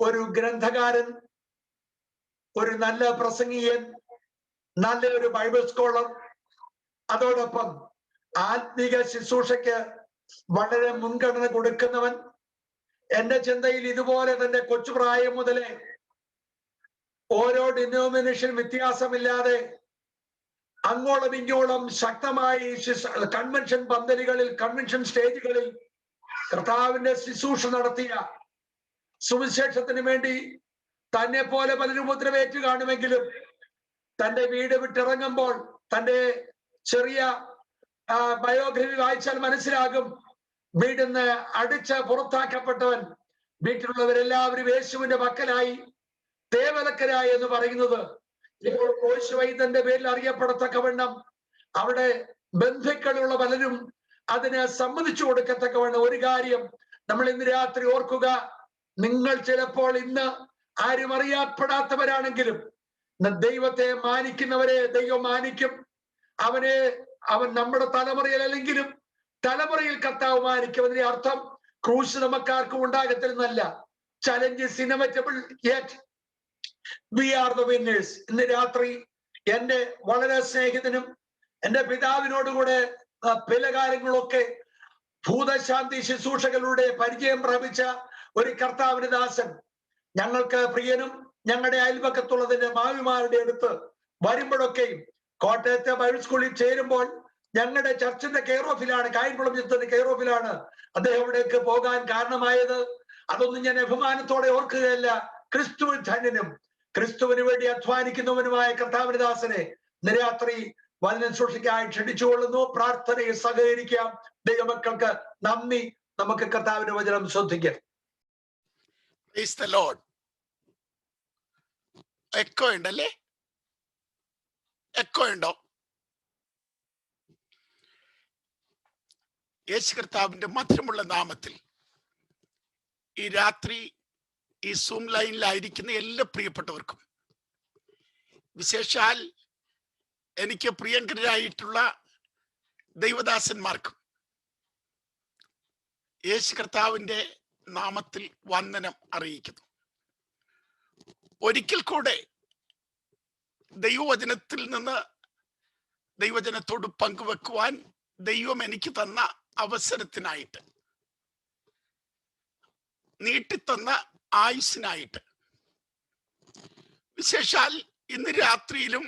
ഒരു ഗ്രന്ഥകാരൻ, ഒരു നല്ല പ്രസംഗിയൻ, നല്ലൊരു ബൈബിൾ സ്കോളർ, അതോടൊപ്പം ആത്മീക ശുശ്രൂഷയ്ക്ക് വളരെ മുൻഗണന കൊടുക്കുന്നവൻ. എന്റെ ചിന്തയിൽ ഇതുപോലെ തന്നെ കൊച്ചുപ്രായം മുതലേ ഓരോ ഡിനോമിനേഷൻ വ്യത്യാസമില്ലാതെ അങ്ങോളം ഇങ്ങോളം ശക്തമായി കൺവെൻഷൻ പന്തലുകളിൽ, കൺവെൻഷൻ സ്റ്റേജുകളിൽ കർത്താവിന്റെ ശുശ്രൂഷ നടത്തിയ, സുവിശേഷത്തിന് വേണ്ടി തന്നെ പോലെ പലരും ഉപദ്രവേറ്റ് കാണുമെങ്കിലും തന്റെ വീട് വിട്ടിറങ്ങുമ്പോൾ തന്റെ ചെറിയ ബയോഗ്രഫി വായിച്ചാൽ മനസ്സിലാകും, വീടിന്ന് അടിച്ച് പുറത്താക്കപ്പെട്ടവൻ വീട്ടിലുള്ളവരെല്ലാവരും യേശുവിന്റെ മക്കളായി, ദേവലക്കരായി എന്ന് പറയുന്നത് ഇപ്പോൾ കോശ് വൈദ്യന്റെ പേരിൽ അറിയപ്പെടത്തക്കവണ്ണം അവിടെ ബന്ധുക്കളുള്ള പലരും അതിന് സമ്മതിച്ചു കൊടുക്കത്തക്കവണ്ണം. ഒരു കാര്യം നമ്മൾ ഇന്ന് രാത്രി ഓർക്കുക, നിങ്ങൾ ചിലപ്പോൾ ഇന്ന് ആരും അറിയപ്പെടാത്തവരാണെങ്കിലും ദൈവത്തെ മാനിക്കുന്നവരെ ദൈവം മാനിക്കും. അവൻ നമ്മുടെ തലമുറയിൽ അല്ലെങ്കിലും തലമുറയിൽ കർത്താവ് മാനിക്കും. അതിന്റെ അർത്ഥം ക്രൂശ് നമുക്കാർക്കും ഉണ്ടാകത്തില്ലെന്നല്ല. Challenge is inevitable, yet we are the winners. ഇന്ന് രാത്രി എന്റെ വളരെ സ്നേഹിതനും എന്റെ പിതാവിനോടുകൂടെ പല കാര്യങ്ങളൊക്കെ ഭൂതശാന്തി ശുശ്രൂഷകളുടെ പരിചയം പ്രാപിച്ച ഒരു കർത്താവിന്റെ ദാസൻ, ഞങ്ങൾക്ക് പ്രിയനും ഞങ്ങളുടെ അയൽപക്കത്തുള്ളതിന്റെ മാവിമാരുടെ അടുത്ത് വരുമ്പോഴൊക്കെയും കോട്ടയത്തെ ബൈബിൾ സ്കൂളിൽ ചേരുമ്പോൾ ഞങ്ങളുടെ ചർച്ചിന്റെ കെയർ ഓഫിലാണ്, കായംകുളം ചുറ്റത്തിന്റെ കെയർ ഓഫിലാണ് അദ്ദേഹം ഇവിടേക്ക് പോകാൻ കാരണമായത്. അതൊന്നും ഞാൻ അഭിമാനത്തോടെ ഓർക്കുകയല്ല. ക്രിസ്തുവിൽ ധന്യനും ക്രിസ്തുവിന് വേണ്ടി അധ്വാനിക്കുന്നവനുമായ കർത്താവിന്റെ ദാസനെ നിരാത്രി വചനം സൂക്ഷിക്കായി ക്ഷണിച്ചുകൊള്ളുന്നു. പ്രാർത്ഥനയിൽ സഹകരിക്കാം. ദൈവമക്കൾക്ക് നന്ദി. നമുക്ക് കർത്താവിന്റെ വചനം ശ്രദ്ധിക്കാം. എക്കോ ഉണ്ടല്ലേ? എക്കോ ഉണ്ടോ? യേശു കർത്താവിന്റെ മധുരമുള്ള നാമത്തിൽ ഈ രാത്രി ഈ സൂം ലൈനിലായിരിക്കുന്ന എല്ലാ പ്രിയപ്പെട്ടവർക്കും, വിശേഷാൽ എനിക്ക് പ്രിയങ്കരായിട്ടുള്ള ദൈവദാസന്മാർക്കും യേശു കർത്താവിന്റെ നാമത്തിൽ വന്ദനം അറിയിക്കുന്നു. ഒരിക്കൽ കൂടെ ദൈവവചനത്തിൽ നിന്ന് ദൈവജനത്തോട് പങ്കുവെക്കുവാൻ ദൈവം എനിക്ക് തന്ന അവസരത്തിനായിട്ട്, നീട്ടിത്തന്ന ആയുസ്സിനായിട്ട്, വിശേഷാൽ ഇന്ന് രാത്രിയിലും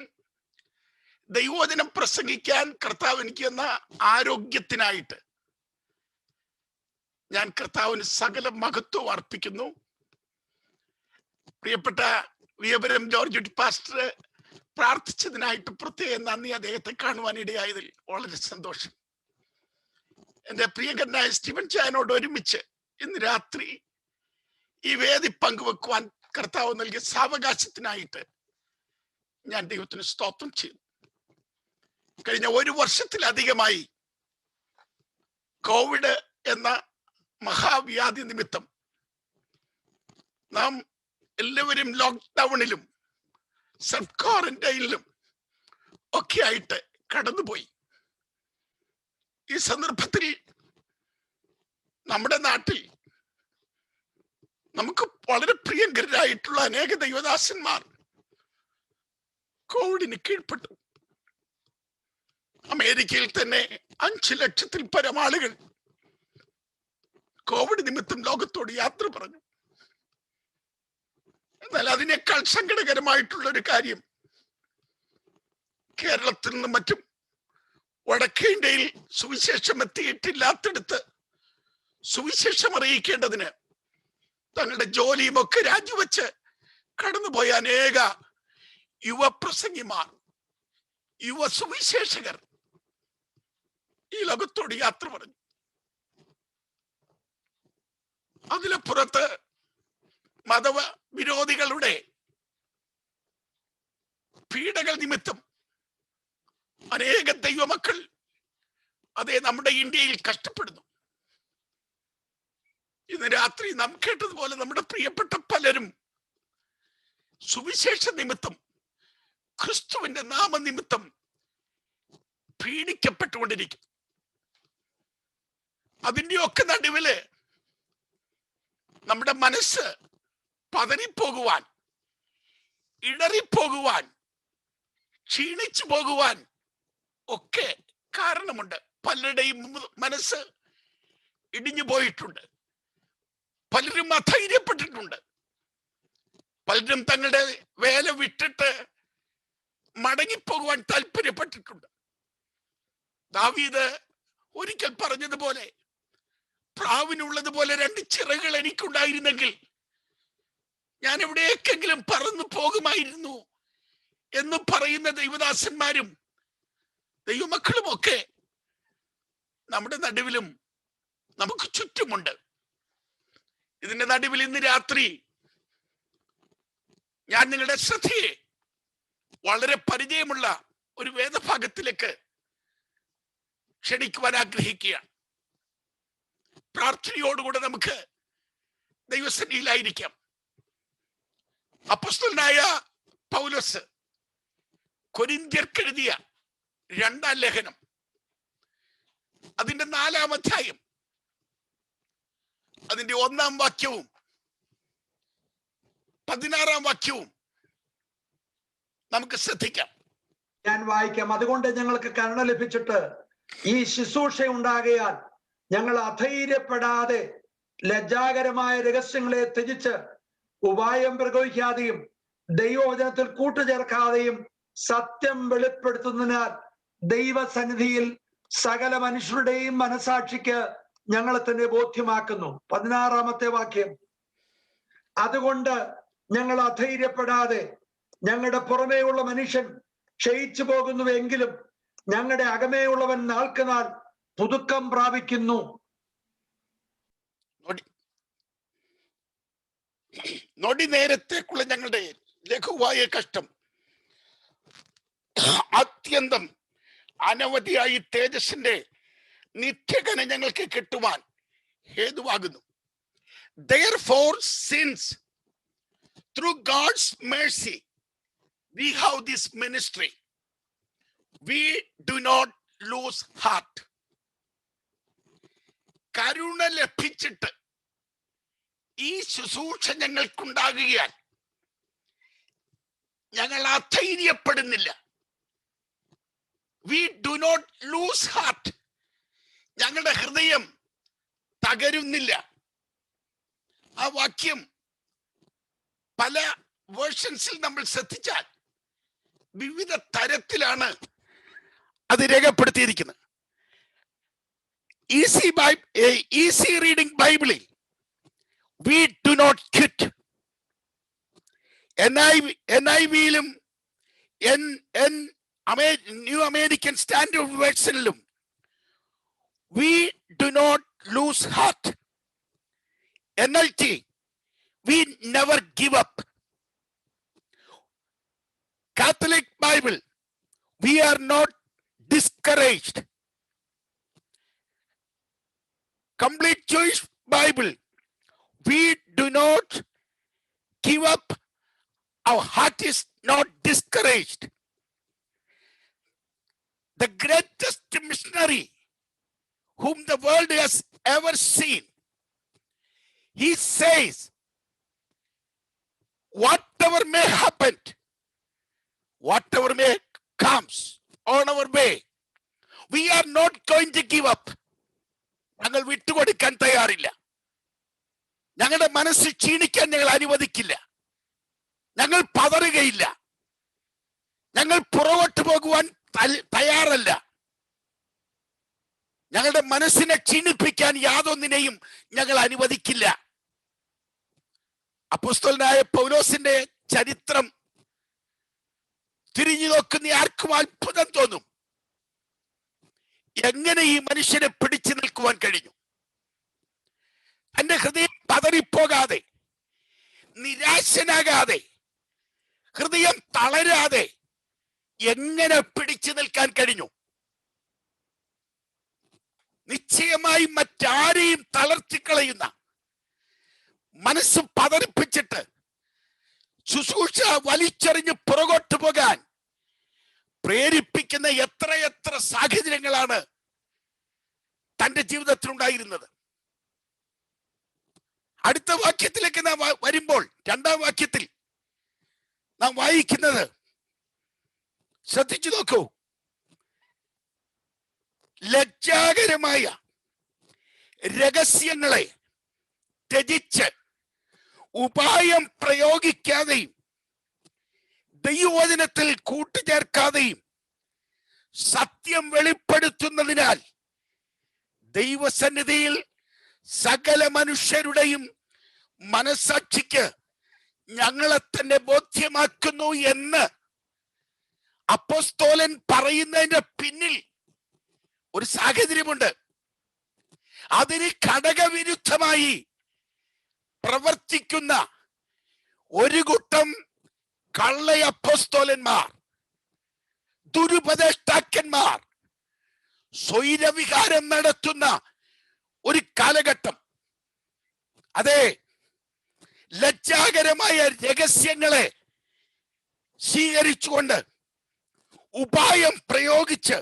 ദൈവവചനം പ്രസംഗിക്കാൻ കർത്താവ് എനിക്ക് തന്ന ആരോഗ്യത്തിനായിട്ട് ഞാൻ കർത്താവിന് സകല മഹത്വം അർപ്പിക്കുന്നു. പ്രിയപ്പെട്ട വിയപുരം ജോർജ് പാസ്റ്റർ പ്രാർത്ഥിച്ചതിനായിട്ട് പ്രത്യേകം നന്ദി. അദ്ദേഹത്തെ കാണുവാനിടയായതിൽ വളരെ സന്തോഷം. എന്റെ പ്രിയങ്കരനായ സ്റ്റീവൻ ചായനോട് ഒരുമിച്ച് ഇന്ന് രാത്രി ഈ വേദി പങ്കുവെക്കുവാൻ കർത്താവ് നൽകിയ സാവകാശത്തിനായിട്ട് ഞാൻ ദൈവത്തിന് സ്തോത്രം ചെയ്തു. കഴിഞ്ഞ 1 വർഷത്തിലധികമായി കോവിഡ് എന്ന മഹാവ്യാധി നിമിത്തം നാം എല്ലാവരും ലോക്ക്ഡൌണിലും സെൽഫ് ക്വാറന്റൈനിലും ഒക്കെ ആയിട്ട് കടന്നുപോയി. ഈ സന്ദർഭത്തിൽ നമ്മുടെ നാട്ടിൽ നമുക്ക് വളരെ പ്രിയങ്കരായിട്ടുള്ള അനേക ദൈവദാസന്മാർ കോവിഡിന് കീഴ്പ്പെട്ടു. അമേരിക്കയിൽ തന്നെ 5 ലക്ഷത്തിൽ പരം ആളുകൾ കോവിഡ് നിമിത്തം ലോകത്തോട് യാത്ര പറഞ്ഞു. എന്നാൽ അതിനേക്കാൾ സങ്കടകരമായിട്ടുള്ള ഒരു കാര്യം, കേരളത്തിൽ നിന്നും മറ്റും വടക്കേ ഇന്ത്യയിൽ സുവിശേഷം എത്തിയിട്ടില്ലാത്തടുത്ത് സുവിശേഷം അറിയിക്കേണ്ടതിന് തങ്ങളുടെ ജോലിയും ഒക്കെ രാജിവെച്ച് കടന്നുപോയ അനേക യുവപ്രസംഗിമാർ, യുവ സുവിശേഷകർ ഈ ലോകത്തോട് യാത്ര പറഞ്ഞു. അതിലപ്പുറത്ത് മതവ വിരോധികളുടെ പീഡകൾ നിമിത്തം അനേക ദൈവമക്കൾ അതേ നമ്മുടെ ഇന്ത്യയിൽ കഷ്ടപ്പെടുന്നു. ഇന്ന് രാത്രി നാം കേട്ടതുപോലെ നമ്മുടെ പ്രിയപ്പെട്ട പലരും സുവിശേഷ നിമിത്തം, ക്രിസ്തുവിന്റെ നാമനിമിത്തം പീഡിക്കപ്പെട്ടുകൊണ്ടിരിക്കും. അതിൻ്റെയൊക്കെ നടുവില് നമ്മുടെ മനസ്സ് പതറിപ്പോകുവാൻ, ഇടറിപ്പോകുവാൻ, ക്ഷീണിച്ചു പോകുവാൻ ഒക്കെ കാരണമുണ്ട്. പലരുടെയും മനസ്സ് ഇടിഞ്ഞു പോയിട്ടുണ്ട്. പലരും അധൈര്യപ്പെട്ടിട്ടുണ്ട്. പലരും തങ്ങളുടെ വേല വിട്ടിട്ട് മടങ്ങിപ്പോകുവാൻ താല്പര്യപ്പെട്ടിട്ടുണ്ട്. ദാവീദ് ഒരിക്കൽ പറഞ്ഞതുപോലെ, പ്രാവിനുള്ളതുപോലെ 2 ചിറകുകൾ എനിക്കുണ്ടായിരുന്നെങ്കിൽ ഞാൻ എവിടേക്കെങ്കിലും പറന്നു പോകുമായിരുന്നു എന്ന് പറയുന്ന ദൈവദാസന്മാരും ദൈവമക്കളുമൊക്കെ നമ്മുടെ നടുവിലും നമുക്ക് ചുറ്റുമുണ്ട്. ഇതിന്റെ നടുവിൽ ഇന്ന് രാത്രി ഞാൻ നിങ്ങളുടെ ശ്രദ്ധയെ വളരെ പരിചയമുള്ള ഒരു വേദഭാഗത്തിലേക്ക് ക്ഷണിക്കുവാൻ ആഗ്രഹിക്കുകയാണ്. പ്രാർത്ഥനയോടുകൂടെ നമുക്ക് ദൈവസന്നിധിയിലായിരിക്കാം. അപ്പോസ്തലനായ പൗലോസ് കൊരിന്ത്യർക്കെഴുതിയ 2-ാം ലേഖനം, അതിന്റെ 4-ാം അധ്യായം, അതിന്റെ 1-ാം വാക്യവും 16-ാം വാക്യവും നമുക്ക് ശ്രദ്ധിക്കാം. ഞാൻ വായിക്കാം. അതുകൊണ്ട് ഞങ്ങൾക്ക് കരുണ ലഭിച്ചിട്ട് ഈ ശുശ്രൂഷ ഉണ്ടാകയാൽ ഞങ്ങൾ അധൈര്യപ്പെടാതെ ലജ്ജാകരമായ രഹസ്യങ്ങളെ ത്യജിച്ച് ഉപായം പ്രയോഗിക്കാതെയും ദൈവവചനത്തിൽ കൂട്ടുചേർക്കാതെയും സത്യം വെളിപ്പെടുത്തുന്നതിനാൽ ദൈവസന്നിധിയിൽ സകല മനുഷ്യരുടെയും മനസാക്ഷിക്ക് ഞങ്ങളെ തന്നെ ബോധ്യമാക്കുന്നു. 16-ാമത്തെ വാക്യം. അതുകൊണ്ട് ഞങ്ങൾ അധൈര്യപ്പെടാതെ, ഞങ്ങളുടെ പുറമേയുള്ള മനുഷ്യൻ ക്ഷയിച്ചു പോകുന്നുവെങ്കിലും ഞങ്ങളുടെ അകമേയുള്ളവൻ നാൾക്കുനാൾ പുതുക്കം പ്രാപിക്കുന്നു. നൊടി നേരത്തേക്കുള്ള ഞങ്ങളുടെ ലഘുവായ കഷ്ടം അത്യന്തം അനവധിയായി തേജസ്സിന്റെ നിത്യഘന ഞങ്ങൾക്ക് കിട്ടുവാൻ ഹേതുവാകുന്നു. Therefore, since through God's mercy we have this ministry, we do not lose heart. കരുണ ലഭിച്ചിട്ട് ഈ ശുശ്രൂഷ ഞങ്ങൾക്കുണ്ടാകുകയാൽ ഞങ്ങൾ അധൈര്യപ്പെടുന്നില്ല. We do not lose heart. ഞങ്ങളുടെ ഹൃദയം തകരുന്നില്ല. ആ വാക്യം പല വേർഷൻസിൽ നമ്മൾ ശ്രദ്ധിച്ചാൽ വിവിധ തരത്തിലാണ് അത് രേഖപ്പെടുത്തിയിരിക്കുന്നത്. ഈസി റീഡിംഗ് ബൈബിളിൽ we do not quit. NIV-യിലും ന്യൂ അമേരിക്കൻ സ്റ്റാൻഡേർഡ് വേർഷനിലും we do not lose heart. NLT, we never give up. Catholic Bible, we are not discouraged. Complete Jewish Bible, we do not give up. Our heart is not discouraged. The greatest missionary whom the world has ever seen, he says, whatever may happen, whatever may comes on our way, we are not going to give up. ഞങ്ങൾ വിട്ടുകൊടുക്കാൻ തയ്യാറില്ല. ഞങ്ങളുടെ മനസ്സ് ക്ഷീണിക്കാൻ ഞങ്ങൾ അനുവദിക്കില്ല. ഞങ്ങൾ പതറുകയില്ല. ഞങ്ങൾ പുറകോട്ട് പോകുവാൻ തയ്യാറല്ല. ഞങ്ങളുടെ മനസ്സിനെ ക്ഷീണിപ്പിക്കാൻ യാതൊന്നിനെയും ഞങ്ങൾ അനുവദിക്കില്ല. അപ്പോസ്തലനായ പൗലോസിന്റെ ചരിത്രം തിരിഞ്ഞു നോക്കുന്ന ആർക്കും അത്ഭുതം തോന്നും. എങ്ങനെ ഈ മനുഷ്യനെ പിടിച്ചു നിൽക്കുവാൻ കഴിഞ്ഞു? തന്റെ ഹൃദയം പതറിപ്പോകാതെ, നിരാശനാകാതെ, ഹൃദയം തളരാതെ എങ്ങനെ പിടിച്ചു നിൽക്കാൻ കഴിഞ്ഞു? നിശ്ചയമായും മറ്റാരെയും തളർത്തിക്കളയുന്ന, മനസ്സ് പതറിപ്പിച്ചിട്ട് ശുശ്രൂഷ വലിച്ചെറിഞ്ഞ് പുറകോട്ട് പോകാൻ പ്രേരിപ്പിക്കുന്ന എത്രയെത്ര സാഹചര്യങ്ങളാണ് തന്റെ ജീവിതത്തിൽ ഉണ്ടായിരുന്നത്. അടുത്ത വാക്യത്തിലേക്ക് നാം വരുമ്പോൾ, രണ്ടാം വാക്യത്തിൽ നാം വായിക്കുന്നത് ശ്രദ്ധിച്ചു നോക്കൂ. ലജ്ജാകരമായ രഹസ്യങ്ങളെ ത്യജിച്ച് ഉപായം പ്രയോഗിക്കാതെയും ദൈവവചനത്തിൽ കൂട്ടുചേർക്കാതെയും സത്യം വെളിപ്പെടുത്തുന്നതിനാൽ ദൈവസന്നിധിയിൽ സകല മനുഷ്യരുടെയും മനസാക്ഷിക്ക് ഞങ്ങളെ തന്നെ ബോധ്യമാക്കുന്നു എന്ന് അപ്പോസ്തലൻ പറയുന്നതിന്റെ പിന്നിൽ ഒരു സാഹചര്യമുണ്ട്. അതിന് ഘടകവിരുദ്ധമായി പ്രവർത്തിക്കുന്ന ഒരു കൂട്ടം കള്ള അപ്പോസ്തലന്മാർ, ദുരുപദേഷ്ടാക്കന്മാർ, സ്വൈരവിഹാരം നടത്തുന്ന ഒരു കാലഘട്ടം. അതെ, ലജ്ജാകരമായ രഹസ്യങ്ങളെ സ്വീകരിച്ചുകൊണ്ട് ഉപായം പ്രയോഗിച്ച്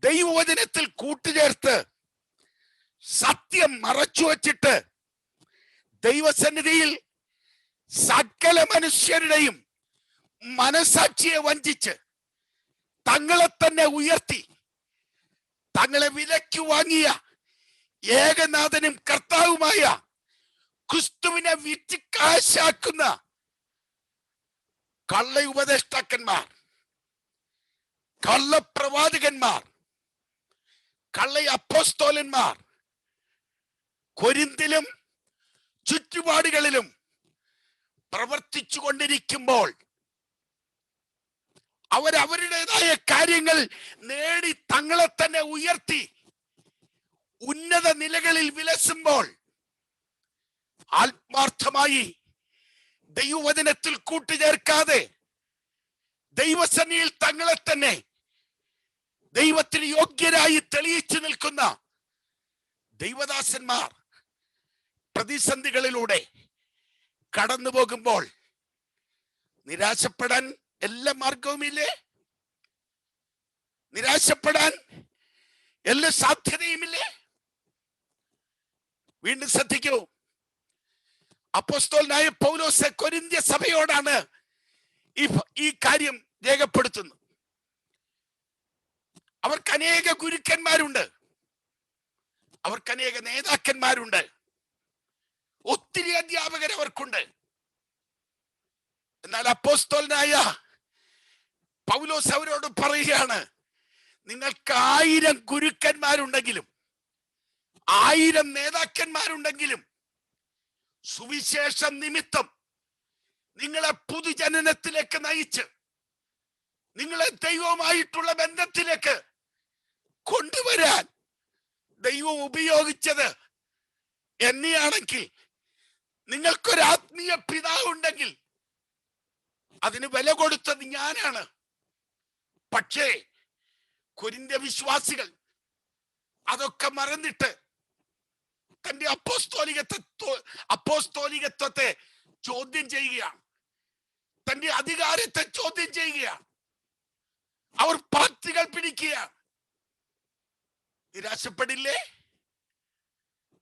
ദൈവവചനത്തിൽ കൂട്ടുചേർത്ത് സത്യം മറച്ചു വച്ചിട്ട് ദൈവസന്നിധിയിൽ സകല മനുഷ്യരുടെയും മനസാക്ഷിയെ വഞ്ചിച്ച് തങ്ങളെ തന്നെ ഉയർത്തി തങ്ങളെ വിലയ്ക്ക് വാങ്ങിയ ഏകനാഥനും കർത്താവുമായ ക്രിസ്തുവിനെ വിറ്റ് കാശാക്കുന്ന കള്ള ഉപദേഷ്ടാക്കന്മാർ, കള്ളപ്രവാചകന്മാർ, കള്ള അപ്പോസ്തലന്മാർ കൊരിന്തിലും ചുറ്റുപാടുകളിലും പ്രവർത്തിച്ചു കൊണ്ടിരിക്കുമ്പോൾ അവരവരുടേതായ കാര്യങ്ങൾ നേടി തങ്ങളെ തന്നെ ഉയർത്തി ഉന്നത നിലകളിൽ വിലസുമ്പോൾ ആത്മാർത്ഥമായി ദൈവവചനത്തിൽ കൂട്ടുചേർക്കാതെ ദൈവസന്നിധിയിൽ തങ്ങളെ തന്നെ ദൈവത്തിന് യോഗ്യരായി തെളിയിച്ചു നിൽക്കുന്ന ദൈവദാസന്മാർ പ്രതിസന്ധികളിലൂടെ കടന്നു പോകുമ്പോൾ നിരാശപ്പെടാൻ എല്ലാ മാർഗവുമില്ലേ? നിരാശപ്പെടാൻ എല്ലാ സാധ്യതയുമില്ലേ? വീണ്ടും ശ്രദ്ധിക്കൂ. അപ്പോസ്തലനായ പൗലോസ് കൊരിന്ത്യ സഭയോടാണ് ഈ കാര്യം രേഖപ്പെടുത്തുന്നത്. അവർക്ക് അനേക ഗുരുക്കന്മാരുണ്ട്, അവർക്ക് അനേക നേതാക്കന്മാരുണ്ട്, ഒത്തിരി അധ്യാപകർ അവർക്കുണ്ട്. എന്നാൽ അപ്പോസ്തലനായ പൗലോസ് അവരോട് പറയുകയാണ്, നിങ്ങൾക്ക് 1000 ഗുരുക്കന്മാരുണ്ടെങ്കിലും 1000 നേതാക്കന്മാരുണ്ടെങ്കിലും സുവിശേഷം നിമിത്തം നിങ്ങളെ പുതുജനനത്തിലേക്ക് നയിച്ച് നിങ്ങളെ ദൈവവുമായിട്ടുള്ള ബന്ധത്തിലേക്ക് കൊണ്ടുവരാൻ ദൈവം ഉപയോഗിച്ചത് എന്നെയാണെങ്കിൽ, നിങ്ങൾക്കൊരു ആത്മീയ പിതാവുണ്ടെങ്കിൽ അതിന് വില കൊടുത്തത് ഞാനാണ്. പക്ഷേ കൊരിന്ത്യ വിശ്വാസികൾ അതൊക്കെ മറന്നിട്ട് തന്റെ അപ്പോസ്തോലികത്വത്തെ ചോദ്യം ചെയ്യുകയാണ്, തന്റെ അധികാരത്തെ ചോദ്യം ചെയ്യുകയാണ്. അവർ പാർട്ടികൾ പിടിക്കുകയാണ്. നിരാശപ്പെടില്ലേ?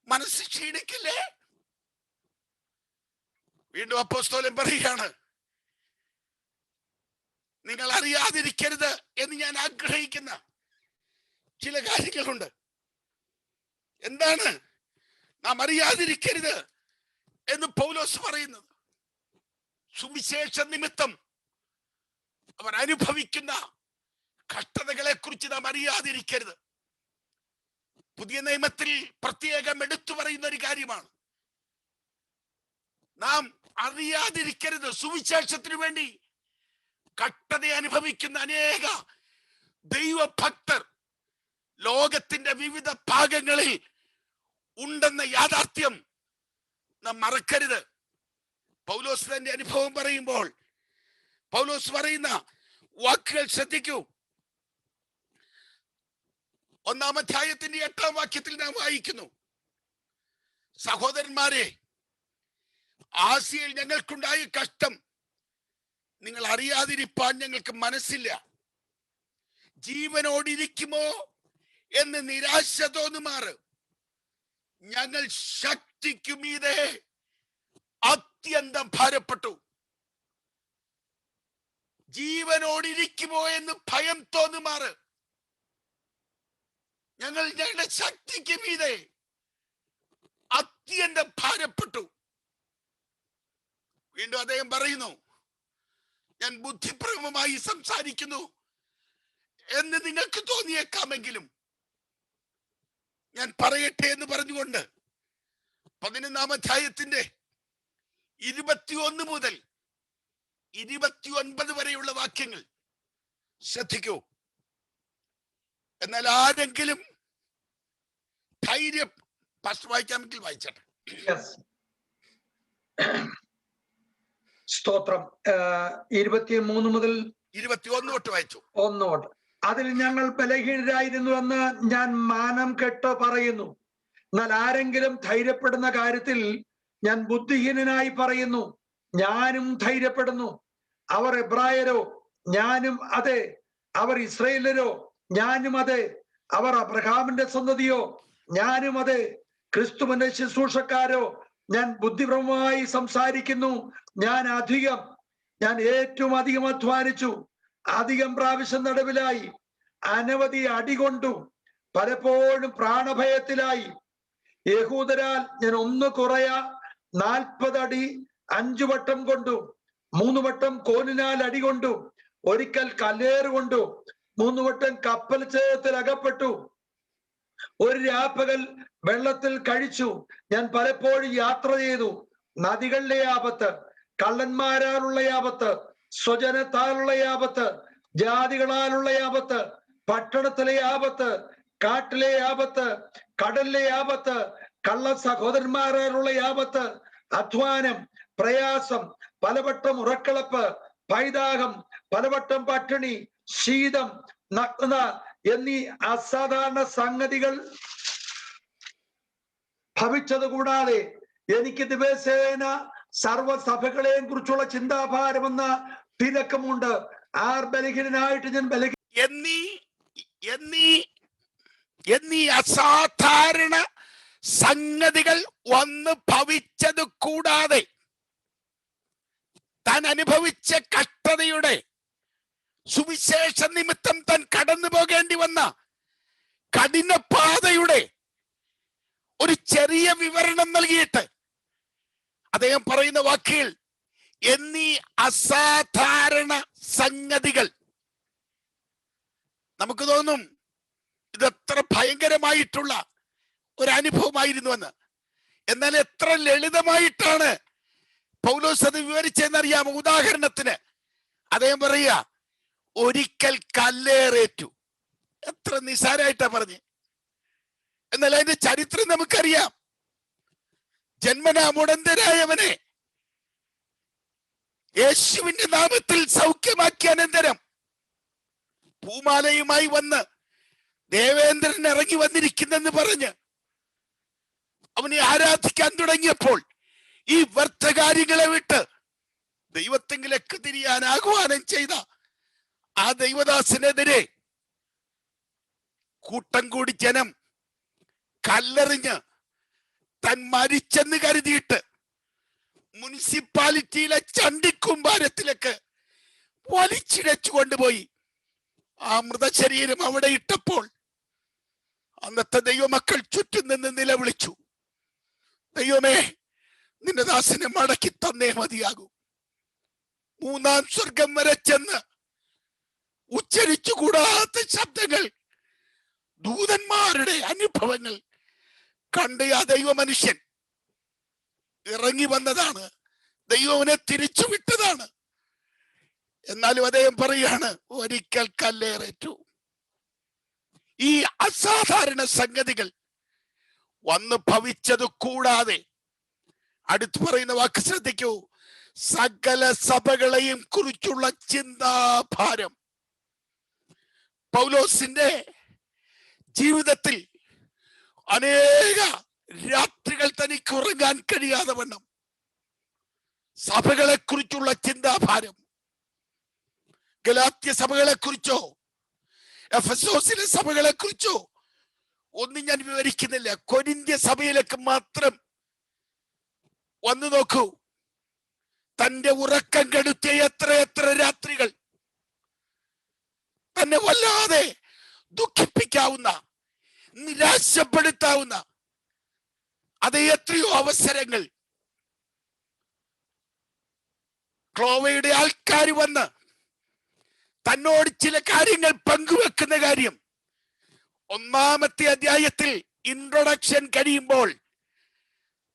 മനസ്സ് ക്ഷീണിക്കില്ലേ? വീണ്ടും അപ്പോസ്തലൻ പറയുകയാണ്, നിങ്ങൾ അറിയാതിരിക്കരുത് എന്ന് ഞാൻ ആഗ്രഹിക്കുന്ന ചില കാര്യങ്ങളുണ്ട്. എന്താണ് നാം അറിയാതിരിക്കരുത് എന്ന് പൗലോസ് പറയുന്നത്? സുവിശേഷ നിമിത്തം അവർ അനുഭവിക്കുന്ന കഷ്ടതകളെ കുറിച്ച് നാം അറിയാതിരിക്കരുത്. പുതിയ നിയമത്തിൽ പ്രത്യേകം എടുത്തു പറയുന്ന ഒരു കാര്യമാണ്. നാം അറിയാതിരിക്കരുത്. സുവിശേഷത്തിനു വേണ്ടി കഷ്ടത അനുഭവിക്കുന്ന അനേക ദൈവഭക്തർ ലോകത്തിന്റെ വിവിധ ഭാഗങ്ങളിൽ ഉണ്ടെന്ന യാഥാർത്ഥ്യം നാം മറക്കരുത്. പൗലോസ് തന്റെ അനുഭവം പറയുമ്പോൾ പൗലോസ് പറയുന്ന വാക്കുകൾ ശ്രദ്ധിക്കൂ. 1-ാം അധ്യായത്തിന്റെ 8-ാം വാക്യത്തിൽ നാം വായിക്കുന്നു, സഹോദരന്മാരെ, ആസിയയിൽ ഞങ്ങൾക്കുണ്ടായ കഷ്ടം നിങ്ങൾ അറിയാതിരിപ്പാൻ ഞങ്ങൾക്ക് മനസ്സില്ല. ജീവനോടിരിക്കുമോ എന്ന് നിരാശ തോന്നുമാറ് ഞങ്ങൾ ശക്തിക്കു മീതെ അത്യന്തം ഭാരപ്പെട്ടു. ജീവനോടിരിക്കുമോ എന്ന് ഭയം തോന്നുമാറ് ഞങ്ങൾ ഞങ്ങളുടെ ശക്തിക്ക് മീതെ അത്യന്തം ഭാരപ്പെട്ടു. വീണ്ടും അദ്ദേഹം പറയുന്നു, ഞാൻ ബുദ്ധിപ്രമമായി സംസാരിക്കുന്നു എന്ന് നിങ്ങൾക്ക് തോന്നിയേക്കാമെങ്കിലും ഞാൻ പറയട്ടെ എന്ന് പറഞ്ഞുകൊണ്ട് 11-ാം അധ്യായത്തിന്റെ 21 മുതൽ 29 വരെയുള്ള വാക്യങ്ങൾ ശ്രദ്ധിക്കൂ. എന്നാൽ ആരെങ്കിലും ധൈര്യം വായിക്കാമെങ്കിൽ വായിച്ചട്ടെ. സ്തോത്രം. 23 മുതൽ 21 തൊട്ട് വായിച്ചു. 1 തൊട്ട്. അതിൽ ഞങ്ങൾ ബലഹീനരായിരുന്നുവെന്ന് ഞാൻ മാനം കെട്ട് പറയുന്നു. എന്നാൽ ആരെങ്കിലും ധൈര്യപ്പെടുന്ന കാര്യത്തിൽ ഞാൻ ബുദ്ധിഹീനനായി പറയുന്നു. ഞാനും ധൈര്യപ്പെടുന്നു. അവർ എബ്രായരോ, ഞാനും അതെ. അവർ ഇസ്രായേലരോ, ഞാനും അതെ. അവർ അബ്രഹാമിന്റെ സന്തതിയോ, ഞാനും അതെ. ക്രിസ്തുവിന്റെ ശുശ്രൂഷക്കാരോ, ഞാൻ ബുദ്ധിപരമായി സംസാരിക്കുന്നു. ഞാൻ ഏറ്റവും അധികം അധ്വാനിച്ചു, അധികം പ്രാവശ്യം നടുവിലായി, അനവധി അടികൊണ്ടു, പലപ്പോഴും പ്രാണഭയത്തിലായി. യഹൂദരാൽ ഞാൻ 1 കുറയ 40 അടി 5 വട്ടം കൊണ്ടു, 3 വട്ടം കോലിനാൽ അടികൊണ്ടു, ഒരിക്കൽ കല്ലേറുകൊണ്ടു, 3 വട്ടം കപ്പൽ ചേതത്തിൽ അകപ്പെട്ടു, ഒരു രാപ്പകൽ വെള്ളത്തിൽ കഴിച്ചു. ഞാൻ പലപ്പോഴും യാത്ര ചെയ്തു. നദികളിലെ ആപത്ത്, കള്ളന്മാരാലുള്ള ആപത്ത്, സ്വജനത്താലുള്ള ആപത്ത്, ജാതികളാലുള്ള ആപത്ത്, പട്ടണത്തിലെ ആപത്ത്, കാട്ടിലെ ആപത്ത്, കടലിലെ ആപത്ത്, കള്ള സഹോദരന്മാരാലുള്ള ആപത്ത്, അധ്വാനം, പ്രയാസം, പലവട്ടം ഉറക്കളപ്പ്, പൈതാഹം, പലവട്ടം പട്ടിണി, ശീതം, നഗ്നത എന്നീ അസാധാരണ സംഗതികൾ ഭവിച്ചത് കൂടാതെ എനിക്ക് ദിവസേന സർവസഭകളെയും കുറിച്ചുള്ള ചിന്താഭാരമെന്ന തിരക്കമുണ്ട്. ആർ ബലഹീനനായിട്ട് ഞാൻ എന്നീ അസാധാരണ സംഗതികൾ വന്ന് ഭവിച്ചത് കൂടാതെ താൻ അനുഭവിച്ച കഷ്ടതയുടെ സുവിശേഷ നിമിത്തം താൻ കടന്നു പോകേണ്ടി വന്ന കഠിന പാതയുടെ ഒരു ചെറിയ വിവരണം നൽകിയിട്ട് അദ്ദേഹം പറയുന്ന വാക്കുകൾ എന്നീ അസാധാരണ സംഗതികൾ. നമുക്ക് തോന്നും ഇതെത്ര ഭയങ്കരമായിട്ടുള്ള ഒരു അനുഭവമായിരുന്നുവെന്ന്. എന്നാൽ എത്ര ലളിതമായിട്ടാണ് പൗലോസ് അത് വിവരിച്ചെന്നറിയാമോ? ഉദാഹരണത്തിന് അദ്ദേഹം പറയുക, ഒരിക്കൽ കല്ലേറേറ്റു. എത്ര നിസാരമായിട്ടാ പറഞ്ഞ്. എന്നാൽ അതിന്റെ ചരിത്രം നമുക്കറിയാം. ജന്മനാ മുടന്തരായവനെ യേശുവിന്റെ നാമത്തിൽ സൗഖ്യമാക്കിയ അനന്തരം പൂമാലയുമായി വന്ന് ദേവേന്ദ്രൻ ഇറങ്ങി വന്നിരിക്കുന്നെന്ന് പറഞ്ഞ് അവനെ ആരാധിക്കാൻ തുടങ്ങിയപ്പോൾ ഈ വ്യർത്ഥകാര്യങ്ങളെ വിട്ട് ദൈവത്തെങ്കിലേക്ക് തിരിയാൻ ആഹ്വാനം ചെയ്ത ആ ദൈവദാസനെതിരെ കൂട്ടം കൂടി ജനം കല്ലെറിഞ്ഞ് താൻ മരിച്ചെന്ന് കരുതിയിട്ട് മുനിസിപ്പാലിറ്റിയിലെ ചണ്ടിക്കുമ്പാരത്തിലേക്ക് വലിച്ചിഴച്ചു കൊണ്ടുപോയി ആ മൃതശരീരം അവിടെ ഇട്ടപ്പോൾ അന്നത്തെ ദൈവമക്കൾ ചുറ്റും നിന്ന് നിലവിളിച്ചു, ദൈവമേ, നിന്റെ ദാസനെ മടക്കി തന്നേ മതിയാകൂ. 3-ാം സ്വർഗം വരെ ചെന്ന് ഉച്ചരിച്ചുകൂടാത്ത ശബ്ദങ്ങൾ, ദൂതന്മാരുടെ അനുഭവങ്ങൾ കണ്ട് ആ ദൈവ മനുഷ്യൻ ഇറങ്ങി വന്നതാണ്. ദൈവനെ തിരിച്ചു വിട്ടതാണ്. എന്നാലും അദ്ദേഹം പറയാണ്, ഒരിക്കൽ കല്ലേറേറ്റു. ഈ അസാധാരണ സംഗതികൾ വന്ന് ഭവിച്ചത് കൂടാതെ അടുത്ത് പറയുന്ന വാക്ക് ശ്രദ്ധിക്കൂ, സകല സഭകളെയും കുറിച്ചുള്ള ചിന്താഭാരം. പൗലോസിന്റെ ജീവിതത്തിൽ അനേക രാത്രികൾ തനിക്ക് ഉറങ്ങാൻ കഴിയാതെ വണ്ണം സഭകളെ കുറിച്ചുള്ള ചിന്താഭാരം. ഗലാത്യ സഭകളെ കുറിച്ചോ എഫെസോസിലെ സഭകളെ കുറിച്ചോ ഒന്നും ഞാൻ വിവരിക്കുന്നില്ല. കൊരിന്ത്യ സഭയിലേക്ക് മാത്രം വന്നു നോക്കൂ. തന്റെ ഉറക്കം കെടുത്തിയ എത്ര രാത്രികൾ, തന്നെ വല്ലാതെ ദുഃഖിപ്പിക്കാവുന്ന, നിരാശപ്പെടുത്താവുന്ന അത് എത്രയോ അവസരങ്ങൾ. ക്ലോവയുടെ ആൾക്കാർ വന്ന് തന്നോട് ചില കാര്യങ്ങൾ പങ്കുവെക്കുന്ന കാര്യം 1-ാമത്തെ അധ്യായത്തിൽ ഇൻട്രൊഡക്ഷൻ കഴിയുമ്പോൾ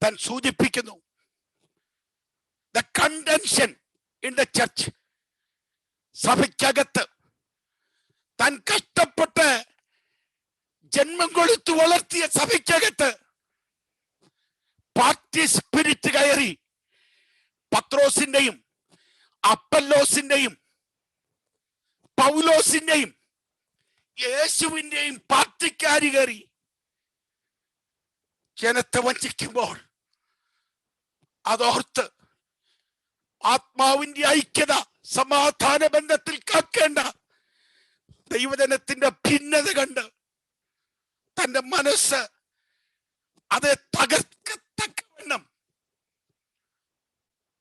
താൻ സൂചിപ്പിക്കുന്നു. The contention in the church, സഭയ്ക്കകത്ത് താൻ കഷ്ടപ്പെട്ട് ജന്മം കൊടുത്തു വളർത്തിയ സഭയ്ക്കകത്ത് പാർട്ടി സ്പിരിറ്റ് കയറി പത്രോസിന്റെയും അപ്പല്ലോസിന്റെയും പൗലോസിന്റെയും യേശുവിന്റെയും പാർട്ടിക്കാരി കയറി ജനത്തെ വഞ്ചിക്കുമ്പോൾ അതോർത്ത് ആത്മാവിന്റെ ഐക്യത, സമാധാന ബന്ധത്തിൽ കാക്കേണ്ട ദൈവജനത്തിന്റെ ഭിന്നത കണ്ട് തന്റെ മനസ്സ് അത് തകർക്കത്തക്കവണ്ണം,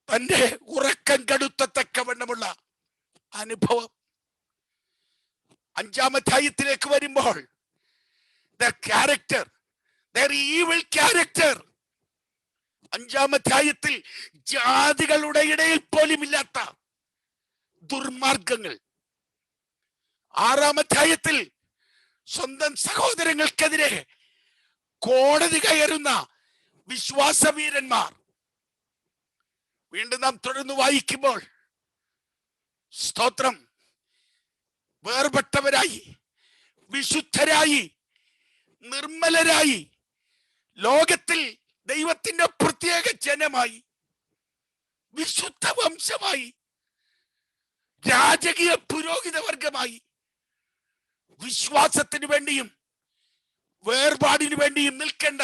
തന്റെ ഉറക്കം കെടുത്തത്തക്കവണ്ണമുള്ള അനുഭവം. 5-ാം അധ്യായത്തിലേക്ക് വരുമ്പോൾ their character, their evil character, 5-ാം അധ്യായത്തിൽ ജാതികളുടെ ഇടയിൽ പോലും ഇല്ലാത്ത ദുർമാർഗങ്ങൾ. 6-ാം അധ്യായത്തിൽ സ്വന്തം സഹോദരങ്ങൾക്കെതിരെ കോടതി കയറുന്ന വിശ്വാസവീരന്മാർ. വീണ്ടും നാം തുടർന്ന് വായിക്കുമ്പോൾ സ്തോത്രം, വേർപെട്ടവരായി, വിശുദ്ധരായി, നിർമ്മലരായി, ലോകത്തിൽ ദൈവത്തിന്റെ പ്രത്യേക ജനമായി, വിശുദ്ധ വംശമായി, രാജകീയ പുരോഹിത വർഗമായി, വിശ്വാസത്തിന് വേണ്ടിയും വേർപാടിന് വേണ്ടിയും നിൽക്കേണ്ട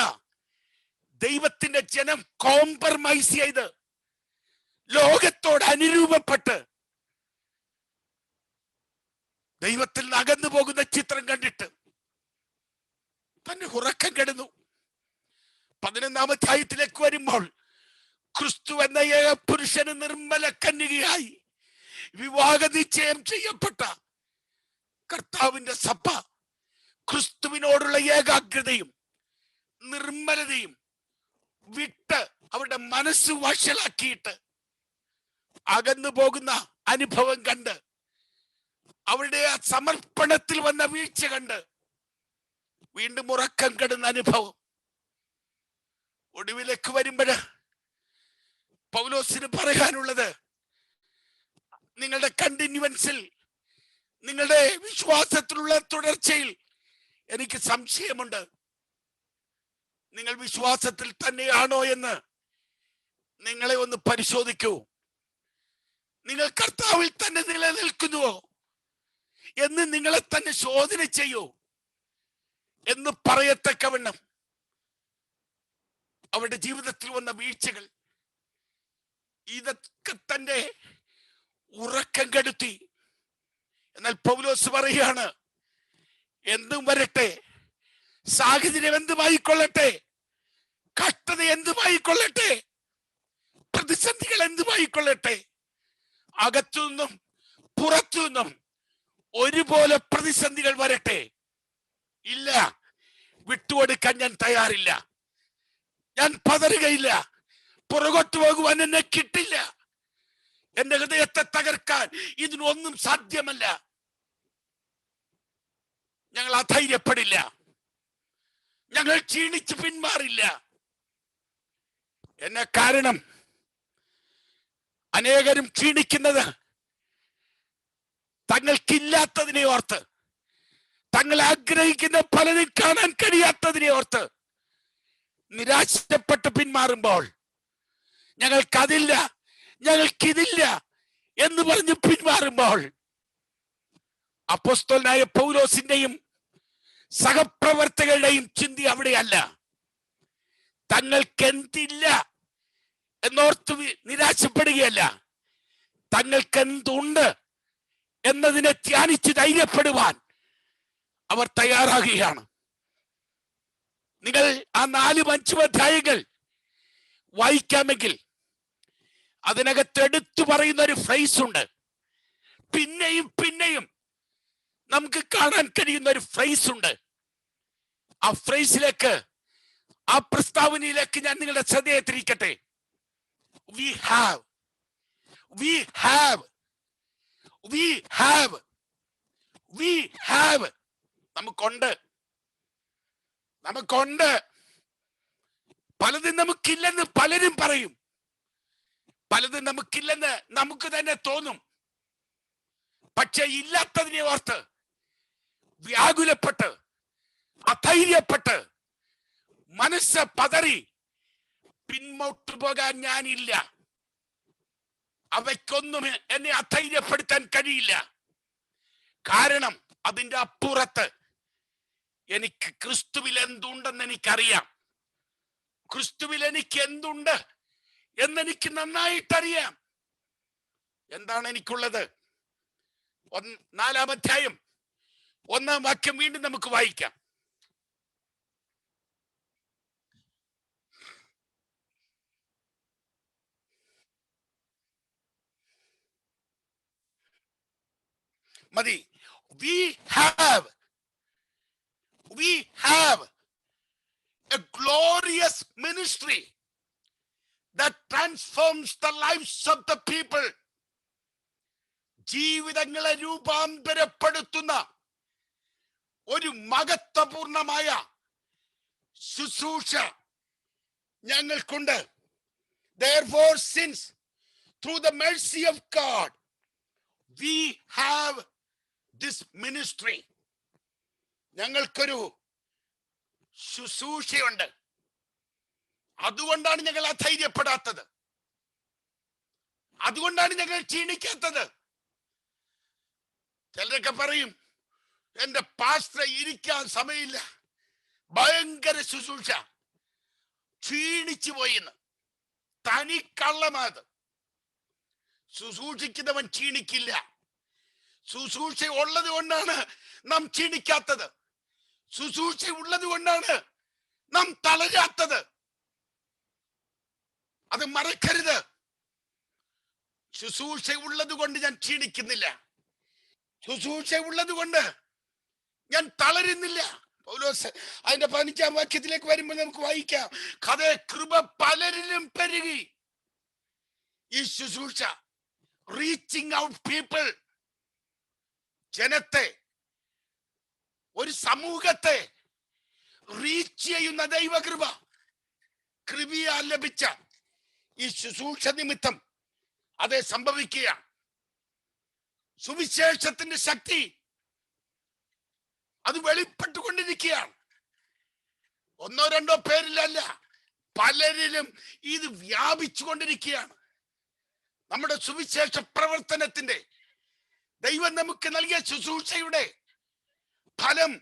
ദൈവത്തിന്റെ ജനം കോംപ്രമൈസ് ചെയ്ത് ലോകത്തോട് അനുരൂപപ്പെട്ട് ദൈവത്തിൽ നിന്ന് അകന്നു പോകുന്ന ചിത്രം കണ്ടിട്ട് തന്നെ ഉറക്കം കെടുന്നു. 11-ാം അധ്യായത്തിലേക്ക് വരുമ്പോൾ ക്രിസ്തു എന്ന ഏക പുരുഷന് നിർമ്മല കന്യകയായി വിവാഹ നിശ്ചയം ചെയ്യപ്പെട്ട കർത്താവിന്റെ സഭ ക്രിസ്തുവിനോടുള്ള ഏകാഗ്രതയും നിർമ്മലതയും വിട്ട് അവരുടെ മനസ്സ് വഷളാക്കിയിട്ട് അകന്നു പോകുന്ന അനുഭവം കണ്ട്, അവരുടെ ആ സമർപ്പണത്തിൽ വന്ന വീഴ്ച കണ്ട് വീണ്ടും ഉറക്കം കെടുന്ന അനുഭവം. ഒടുവിലേക്ക് വരുമ്പോഴ് പൗലോസിന് പറയാനുള്ളത്, നിങ്ങളുടെ കണ്ടിന്യൂവൻസിൽ, നിങ്ങളുടെ വിശ്വാസത്തിലുള്ള തുടർച്ചയിൽ എനിക്ക് സംശയമുണ്ട്. നിങ്ങൾ വിശ്വാസത്തിൽ തന്നെയാണോ എന്ന് നിങ്ങളെ ഒന്ന് പരിശോധിക്കൂ. നിങ്ങൾ കർത്താവിൽ തന്നെ നിലനിൽക്കുന്നുവോ എന്ന് നിങ്ങളെ തന്നെ ശോധന ചെയ്യൂ എന്ന് പറയത്തക്കവണ്ണം അവരുടെ ജീവിതത്തിൽ വന്ന വീഴ്ചകൾ ഇതൊക്കെ തന്റെ ഉറക്കം കെടുത്തി. എന്നാൽ പൗലോസ് പറയുകയാണ്, എന്തും വരട്ടെ, സാഹചര്യം എന്തുമായിക്കൊള്ളട്ടെ, കഷ്ടത എന്തുമായിക്കൊള്ളട്ടെ, പ്രതിസന്ധികൾ എന്തുമായിക്കൊള്ളട്ടെ, അകത്തുനിന്നും പുറത്തുനിന്നും ഒരുപോലെ പ്രതിസന്ധികൾ വരട്ടെ, ഇല്ല, വിട്ടുകൊടുക്കാൻ ഞാൻ തയ്യാറില്ല, ഞാൻ പതറുകയില്ല, പുറകോട്ട് പോകുവാൻ എന്നെ കിട്ടില്ല, എന്റെ ഹൃദയത്തെ തകർക്കാൻ ഇതിനൊന്നും സാധ്യമല്ല, ഞങ്ങൾ അധൈര്യപ്പെടില്ല, ഞങ്ങൾ ക്ഷീണിച്ച് പിന്മാറില്ല. എന്നെ കാരണം അനേകരും ക്ഷീണിക്കുന്നത് തങ്ങൾക്കില്ലാത്തതിനെ ഓർത്ത്, തങ്ങൾ ആഗ്രഹിക്കുന്ന പലരും കാണാൻ കഴിയാത്തതിനെ ഓർത്ത് നിരാശപ്പെട്ട് പിന്മാറുമ്പോൾ, ഞങ്ങൾക്കതില്ല, ഞങ്ങൾക്കിതില്ല എന്ന് പറഞ്ഞ് പിന്മാറുമ്പോൾ, അപ്പോസ്തലനായ പൗലോസിന്റെയും സഹപ്രവർത്തകരുടെയും ചിന്ത അവിടെയല്ല. തങ്ങൾക്ക് എന്തില്ല എന്നോർത്ത് നിരാശപ്പെടുകയല്ല, തങ്ങൾക്ക് എന്തുണ്ട് എന്നതിനെ ധ്യാനിച്ച് ധൈര്യപ്പെടുവാൻ അവർ തയ്യാറാകുകയാണ്. നിങ്ങൾ ആ 4-5 അധ്യായങ്ങൾ വായിക്കാമെങ്കിൽ അതിനകത്ത് എടുത്തു പറയുന്ന ഒരു ഫ്രേസ് ഉണ്ട്. പിന്നെയും പിന്നെയും നമുക്ക് കാണാൻ കഴിയുന്ന ഒരു ഫ്രേസ് ഉണ്ട്. ആ ഫ്രേസിലേക്ക്, ആ പ്രസ്താവനയിലേക്ക് ഞാൻ നിങ്ങളുടെ ശ്രദ്ധയെ തിരിക്കട്ടെ. We have, we have, we have, we have. നമുക്കുണ്ട്. പലതും നമുക്കില്ലെന്ന് പലരും പറയും. പലതും നമുക്കില്ലെന്ന് നമുക്ക് തന്നെ തോന്നും. പക്ഷെ ഇല്ലാത്തതിനെ ഓർത്ത് വ്യാകുലപ്പെട്ട്, അധൈര്യപ്പെട്ട്, മനസ്സ് പതറി പിന്നോട്ട് പോകാൻ ഞാനില്ല. അവയ്ക്കൊന്നും എന്നെ അധൈര്യപ്പെടുത്താൻ കഴിയില്ല. കാരണം അതിന്റെ അപ്പുറത്ത് എനിക്ക് ക്രിസ്തുവിൽ എന്തുണ്ടെന്ന് എനിക്കറിയാം. ക്രിസ്തുവിൽ എനിക്ക് എന്തുണ്ട് എന്നെനിക്ക് നന്നായിട്ടറിയാം. എന്താണ് എനിക്കുള്ളത്? 4-ാം അധ്യായം 1-ാം വാക്യം വീണ്ടും നമുക്ക് വായിക്കാം. മതി. We have a glorious ministry that transforms the lives of the people. ജീവിതങ്ങളെ രൂപാന്തരപ്പെടുത്തുന്ന ഒരു മഹത്വപൂർണമായ ശുശ്രൂഷ ഞങ്ങൾക്കുണ്ട്. Therefore, since through the mercy of God we have this ministry, ഞങ്ങൾക്കൊരു ശുശ്രൂഷയുണ്ട്. അതുകൊണ്ടാണ് ഞങ്ങൾ അധൈര്യപ്പെടാത്തത്. അതുകൊണ്ടാണ് ഞങ്ങൾ ക്ഷീണിക്കാത്തത്. ചിലരൊക്കെ പറയും, എന്റെ പാസ്റ്റർ ഇരിക്കാൻ സമയമില്ല, ഭയങ്കര ശുശ്രൂഷ, ക്ഷീണിച്ചു പോയിന്ന്. തനിക്കള്ളമാത്. ശുശ്രൂഷിക്കുന്നവൻ ക്ഷീണിക്കില്ല. ശുശ്രൂഷ ഉള്ളത് കൊണ്ടാണ് നാം ക്ഷീണിക്കാത്തത്. ശുശ്രൂഷ ഉള്ളത് കൊണ്ടാണ് നാം തളരാത്തത്. അത് മറക്കരുത്. ശുശ്രൂഷ ഉള്ളത് കൊണ്ട് ഞാൻ ക്ഷീണിക്കുന്നില്ല. ശുശ്രൂഷ ഉള്ളത് കൊണ്ട് ഞാൻ തളരുന്നില്ല. പൗലോസ് അതിന്റെ 15-ാം വാക്യത്തിലേക്ക് വരുമ്പോൾ നമുക്ക് വായിക്കാം, കൃപ പലരിലും പെരുകി. ഈ ശുശ്രൂഷ, റീച്ചിങ് ഔട്ട് പീപ്പിൾ, ജനത്തെ, ഒരു സമൂഹത്തെ റീച്ച് ചെയ്യുന്ന ദൈവകൃപ, കൃപയാൽ ലഭിച്ച ഈ ശുശ്രൂഷ നിമിത്തം അത് സംഭവിക്കുകയാണ്. സുവിശേഷത്തിന്റെ ശക്തി അത് വെളിപ്പെട്ടുകൊണ്ടിരിക്കുകയാണ്. 1-2 പേരിലല്ല, പലരിലും ഇത് വ്യാപിച്ചു കൊണ്ടിരിക്കുകയാണ്. നമ്മുടെ സുവിശേഷ പ്രവർത്തനത്തിന്റെ, ദൈവം നമുക്ക് നൽകിയ ശുശ്രൂഷയുടെ ഫലം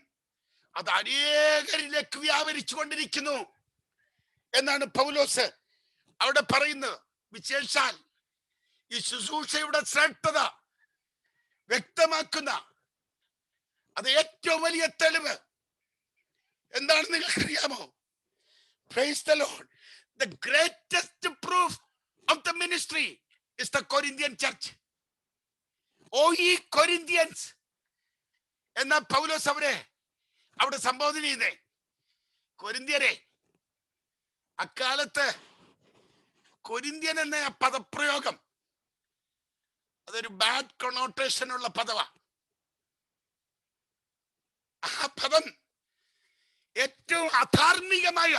അത് അനേകരിലേക്ക് വ്യാപരിച്ചു കൊണ്ടിരിക്കുന്നു എന്നാണ് പൗലോസ് അവിടെ പറയുന്നത്. വിശേഷാൽ ഈ ശുശ്രൂഷയുടെ ശ്രേഷ്ഠത വ്യക്തമാക്കുന്ന അത് ഏറ്റവും വലിയ തെളിവ് എന്താണെന്ന് നിങ്ങൾക്കറിയാമോ? Praise the Lord. The greatest proof of the ministry is the Corinthian church. ഓ ഈ കൊരിന്ത്യൻസ് എന്ന പൗലോസ് അവിടെ സംബോധന ചെയ്യുന്നേ. കൊരിന്ത്യരെ, അക്കാലത്ത് കൊരിന്ത്യൻ എന്ന പദപ്രയോഗം അതൊരു ബാഡ് കൊണോട്ടേഷൻ ഉള്ള പദമാണ്. ആ പദം ഏറ്റവും അധാർമികമായ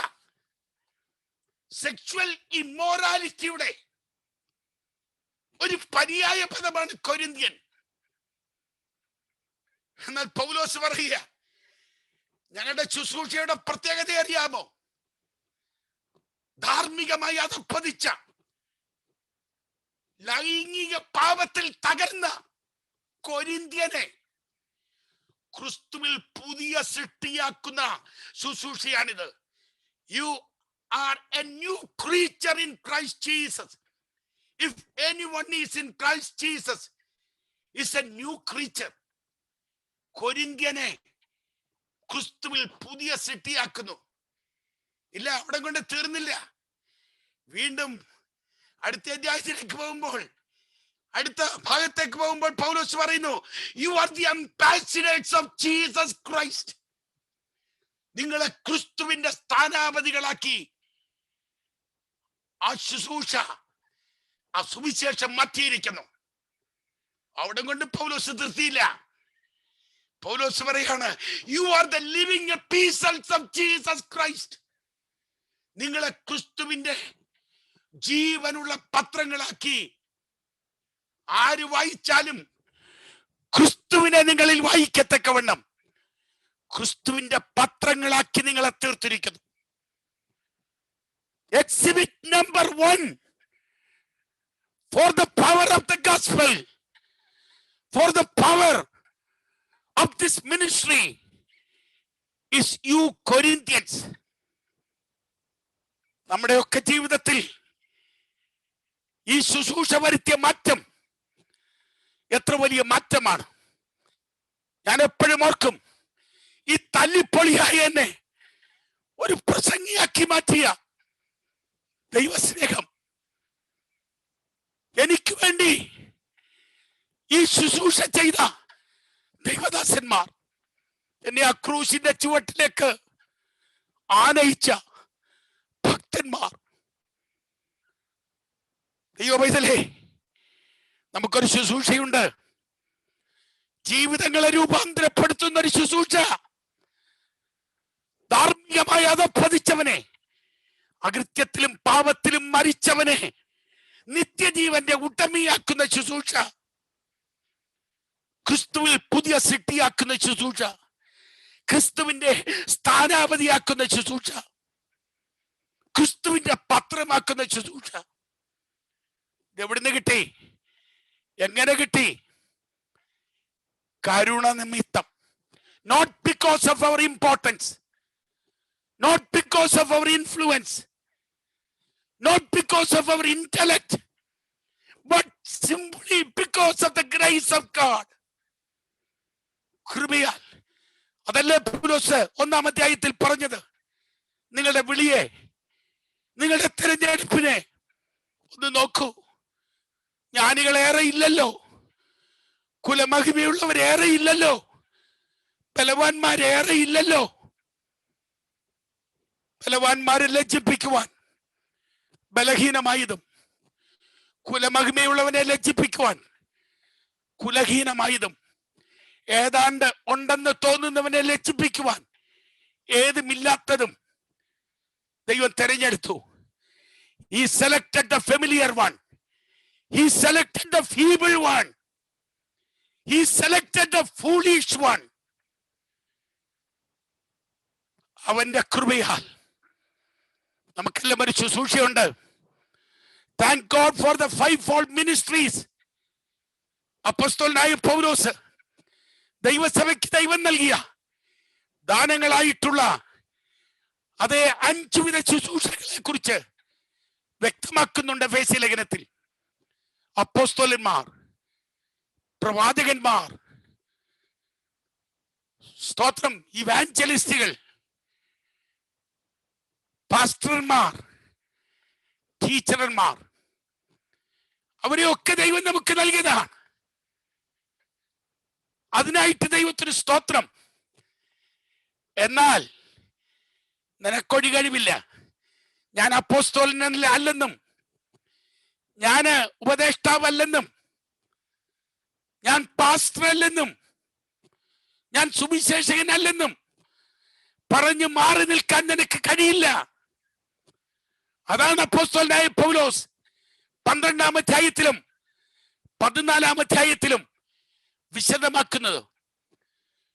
സെക്സ്വൽ ഇമ്മോറാലിറ്റിയുടെ ഒരു പര്യായ പദമാണ് കൊരിന്ത്യൻ. എന്നാൽ പൗലോസ് പറയുക, ഞങ്ങളുടെ ശുശ്രൂഷയുടെ പ്രത്യേകത അറിയാമോ? ധാർമ്മികമായി അധപ്പതിച്ച, ലൈംഗിക പാപത്തിൽ തകർന്ന കൊരിന്ത്യനെ ക്രിസ്തുവിൽ പുതിയ സൃഷ്ടിയാക്കുന്ന ശുശ്രൂഷയാണിത്. You are a new creature in Christ Jesus. If anyone is in Christ Jesus, is a new creature. കൊരിന്ത്യനെ ക്രിസ്തുവിൽ പുതിയ സൃഷ്ടിയാക്കുന്നു. ഇല്ല, അവിടെ കൊണ്ട് തീർന്നില്ല. വീണ്ടും അടുത്ത അധ്യായത്തിലേക്ക് പോകുമ്പോൾ, അടുത്ത ഭാഗത്തേക്ക് പോകുമ്പോൾ പൗലോസ് പറയുന്നു, you are the ambassadors of Jesus Christ. നിങ്ങളെ ക്രിസ്തുവിന്റെ സ്ഥാനാപതികളാക്കി ആ ശുശ്രൂഷ, ആ സുവിശേഷം മാറ്റിയിരിക്കുന്നു. അവിടെ കൊണ്ട് പൗലോസ് നിർത്തിയില്ല. പൗലോസ് പറയാണ്, you are the living epistles of Jesus Christ. നിങ്ങളെ ക്രിസ്തുവിന്റെ ജീവനുള്ള പത്രങ്ങളാക്കി ആര് വായിച്ചാലും ക്രിസ്തുവിനെ നിങ്ങളിൽ വായിക്കത്തക്കവണ്ണം ക്രിസ്തുവിന്റെ പത്രങ്ങളാക്കി നിങ്ങളെ തീർത്തിരിക്കുന്നു. Exhibit number 1 for the power of the gospel, for the power of this ministry is you Corinthians. നമ്മുടെയൊക്കെ ജീവിതത്തിൽ ഈ ശുശ്രൂഷ വരുത്തിയ മാറ്റം എത്ര വലിയ മാറ്റമാണ്. ഞാൻ എപ്പോഴും ഓർക്കും, ഈ തല്ലിപ്പൊളിയായ എന്നെ ഒരു പ്രസംഗിയാക്കി മാറ്റിയ ദൈവസ്നേഹം. എനിക്ക് വേണ്ടി ഈ ശുശ്രൂഷ ചെയ്ത ദൈവദാസന്മാർ, എന്നെ ആ ക്രൂശിന്റെ ചുവട്ടിലേക്ക് ആനയിച്ച ഭക്തന്മാർ. ദൈവമൈതലേ, നമുക്കൊരു ശുശ്രൂഷയുണ്ട്, ജീവിതങ്ങളെ രൂപാന്തരപ്പെടുത്തുന്ന ഒരു ശുശ്രൂഷ. ധാർമ്മികമായി അധപ്പതിച്ചവനെ, അകൃത്യത്തിലും പാപത്തിലും മരിച്ചവനെ നിത്യജീവന്റെ ഉടമയാക്കുന്ന ശുശ്രൂഷ, ക്രിസ്തുവിൽ പുതിയ സൃഷ്ടിയാക്കുന്ന ശുശ്രൂഷ, ക്രിസ്തുവിന്റെ സ്ഥാനാപതിയാക്കുന്ന ശുശ്രൂഷ, ക്രിസ്തുവിന്റെ പത്രമാക്കുന്ന ശുശ്രൂഷ. എവിടുന്ന് കിട്ടി? എങ്ങനെ കിട്ടി? കരുണ നിമിത്തം. Not because of our importance, not because of our influence, not because of our intellect, but simply because of the grace of God. കൃപയാൽ. അതല്ലേ പൗലോസ് 1-ാം അധ്യായത്തിൽ പറഞ്ഞത്? നിങ്ങളുടെ വിളിയെ, നിങ്ങളുടെ തിരഞ്ഞെടുപ്പിനെ ഒന്ന് നോക്കൂ. ജ്ഞാനികളേറെ ഇല്ലല്ലോ, കുലമഹിമയുള്ളവരേറെ ഇല്ലല്ലോ, ബലവാന്മാരേറെ ഇല്ലല്ലോ. ബലവാന്മാരെ ലജ്ജിപ്പിക്കുവാൻ ബലഹീനമായതും, കുലമഹിമയുള്ളവനെ ലജ്ജിപ്പിക്കുവാൻ കുലഹീനമായതും, ഏതാണ്ട് ഉണ്ടെന്ന് തോന്നുന്നവനെ ലജ്ജിപ്പിക്കുവാൻ ഏതുമില്ലാത്തതും ദൈവം തെരഞ്ഞെടുത്തു. He selected the familiar one, he selected the feeble one, he selected the foolish one. അവന്റെ കൃപയാൽ നമുക്കെല്ലാം ഒരു ശുശ്രൂഷയുണ്ട്. Thank God for the fivefold ministries. അപ്പോസ്തലനായ പൗലോസ് ദൈവസഭയ്ക്ക് ദൈവം നൽകിയ ദാനങ്ങളായിട്ടുള്ള അതേ 5 വിധ ശുശ്രൂഷകളെ കുറിച്ച് വ്യക്തമാക്കുന്നുണ്ട് എഫേസ്യ ലേഖനത്തിൽ. അപ്പോസ്തലന്മാർ, പ്രവാചകന്മാർ, സ്തോത്രം, ഇവാഞ്ചലിസ്റ്റുകൾ, പാസ്റ്റർമാർ, ടീച്ചർമാർ, അവരെയൊക്കെ ദൈവം നമുക്ക് നൽകിയതാണ്. അതിനായിട്ട് ദൈവത്തിന് സ്തോത്രം. എന്നാൽ നിനക്കൊരു കഴിവില്ല. ഞാൻ അപ്പോസ്തലൻ അല്ലെന്നും, ഞാൻ ഉപദേഷ്ടാവല്ലെന്നും, ഞാൻ പാസ്റ്റർ അല്ലെന്നും, ഞാൻ സുവിശേഷകനല്ലെന്നും പറഞ്ഞു മാറി നിൽക്കാൻ നിനക്ക് കഴിയില്ല. അതാണ് അപ്പോസ്തലനായ പൗലോസ് 12-ാം അധ്യായത്തിലും 14-ാം അധ്യായത്തിലും വിശദമാക്കുന്നത്.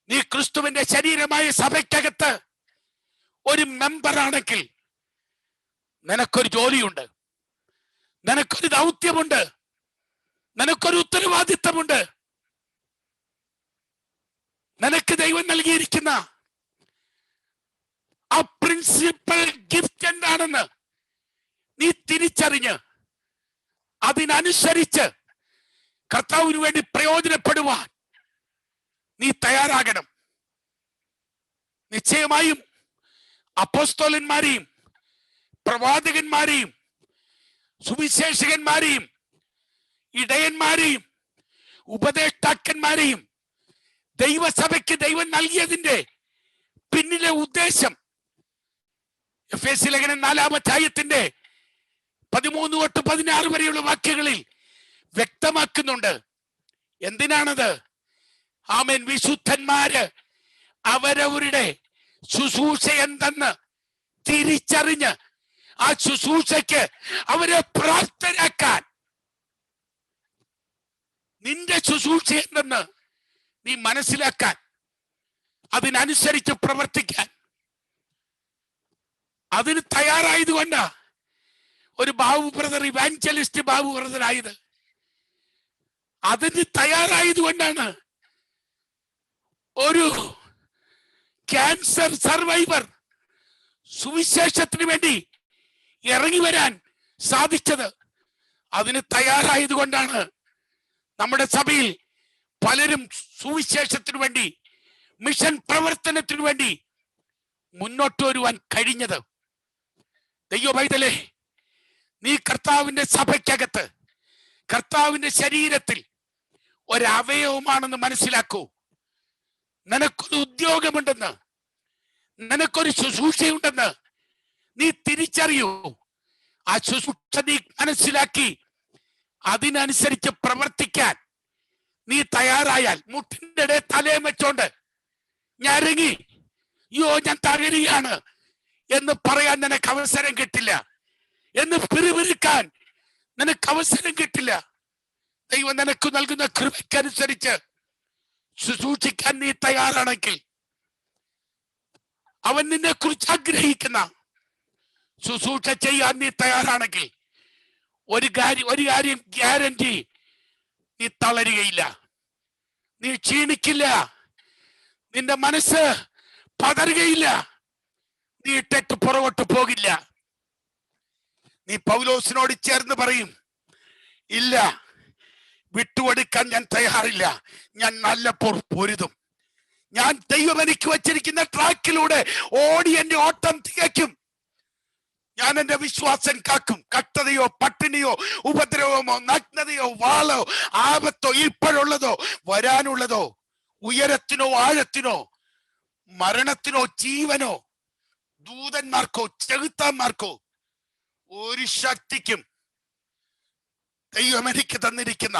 നീ ക്രിസ്തുവിന്റെ ശരീരമായ സഭയ്ക്കകത്ത് ഒരു മെമ്പറാണെങ്കിൽ നിനക്കൊരു ജോലിയുണ്ട്, നിനക്കൊരു ദൗത്യമുണ്ട്, നിനക്കൊരു ഉത്തരവാദിത്തമുണ്ട്. നിനക്ക് ദൈവം നൽകിയിരിക്കുന്ന ആ പ്രിൻസിപ്പൽ ഗിഫ്റ്റ് എന്താണെന്ന് നീ തിരിച്ചറിഞ്ഞ് അതിനനുസരിച്ച് കർത്താവിന് വേണ്ടി പ്രയോജനപ്പെടുവാൻ നീ തയ്യാറാകണം. നിശ്ചയമായും അപ്പോസ്തലന്മാരെയും പ്രവാചകന്മാരെയും സുവിശേഷകന്മാരെയും ഇടയന്മാരെയും ഉപദേഷ്ടാക്കന്മാരെയും ദൈവസഭയ്ക്ക് ദൈവം നൽകിയതിന്റെ പിന്നിലെ ഉദ്ദേശം എഫേസ്യ ലേഖനം 4-ാം അധ്യായത്തിന്റെ 13 തൊട്ട് 16 വരെയുള്ള വാക്യങ്ങളിൽ വ്യക്തമാക്കുന്നുണ്ട്. എന്തിനാണത്? ആമേൻ. വിശുദ്ധന്മാര് അവരവരുടെ ശുശ്രൂഷ എന്തെന്ന് തിരിച്ചറിഞ്ഞ് ആ ശുശ്രൂഷയ്ക്ക് അവരെ പ്രാപ്തരാക്കാൻ, നിന്റെ ശുശ്രൂഷ എന്തെന്ന് നീ മനസ്സിലാക്കാൻ, അതിനനുസരിച്ച് പ്രവർത്തിക്കാൻ, അതിന് തയ്യാറായതുകൊണ്ടാ ഒരു Babu brother, evangelist Babu brother ആയത്. അതിന് തയ്യാറായതുകൊണ്ടാണ് ഒരു ക്യാൻസർ സർവൈവർ സുവിശേഷത്തിന് വേണ്ടി ഇറങ്ങി വരാൻ സാധിച്ചത്. അതിന് തയ്യാറായതുകൊണ്ടാണ് നമ്മുടെ സഭയിൽ പലരും സുവിശേഷത്തിനു വേണ്ടി, മിഷൻ പ്രവർത്തനത്തിനു വേണ്ടി മുന്നോട്ട് വരുവാൻ കഴിഞ്ഞത്. ദൈവ പൈതലേ, നീ കർത്താവിന്റെ സഭയ്ക്കകത്ത്, കർത്താവിന്റെ ശരീരത്തിൽ ഒരവയവമാണെന്ന് മനസ്സിലാക്കൂ. നിനക്കൊരു ഉദ്യോഗമുണ്ടെന്ന്, നിനക്കൊരു ശുശ്രൂഷയുണ്ടെന്ന് നീ തിരിച്ചറിയൂ. ആ ശുശ്രൂഷ നീ മനസ്സിലാക്കി അതിനനുസരിച്ച് പ്രവർത്തിക്കാൻ നീ തയ്യാറായാൽ, മുട്ടിന്റെ ഇടയിൽ തലയും വെച്ചോണ്ട് ഞരങ്ങി ഞാൻ തകരുകയാണ് എന്ന് പറയാൻ നിനക്ക് അവസരം കിട്ടില്ല, എന്ന് പിറുപിറുക്കാൻ നിനക്ക് അവസരം കിട്ടില്ല. ദൈവം നിനക്ക് നൽകുന്ന കൃപയ്ക്കനുസരിച്ച് ശുശ്രൂഷിക്കാൻ നീ തയ്യാറാണെങ്കിൽ, അവൻ നിന്നെ കുറിച്ച് ആഗ്രഹിക്കുന്ന ശുശ്രൂഷ ചെയ്യാൻ നീ തയ്യാറാണെങ്കിൽ, ഒരു കാര്യം ഗ്യാരണ്ടി, നീ തളരുകയില്ല, നീ ക്ഷീണിക്കില്ല, നിന്റെ മനസ്സ് പതറുകയില്ല, നീ ഇട്ടിട്ട് പുറകോട്ട് പോകില്ല. നീ പൗലോസിനോട് ചേർന്ന് പറയും, ഇല്ല, വിട്ടുകൊടുക്കാൻ ഞാൻ തയ്യാറില്ല, ഞാൻ നല്ല പൊരുതും, ഞാൻ ദൈവം എനിക്ക് വച്ചിരിക്കുന്ന ട്രാക്കിലൂടെ ഓടി എന്റെ ഓട്ടം തികയ്ക്കും, ഞാൻ എന്റെ വിശ്വാസം കാക്കും. കഷ്ടതയോ പട്ടിണിയോ ഉപദ്രവമോ നഗ്നതയോ വാളോ ആപത്തോ ഇപ്പോഴുള്ളതോ വരാനുള്ളതോ ഉയരത്തിനോ ആഴത്തിനോ മരണത്തിനോ ജീവനോ ദൂതന്മാർക്കോ ചെകുത്താന്മാർക്കോ ഒരു ശക്തിക്കും ദൈവം എനിക്ക് തന്നിരിക്കുന്ന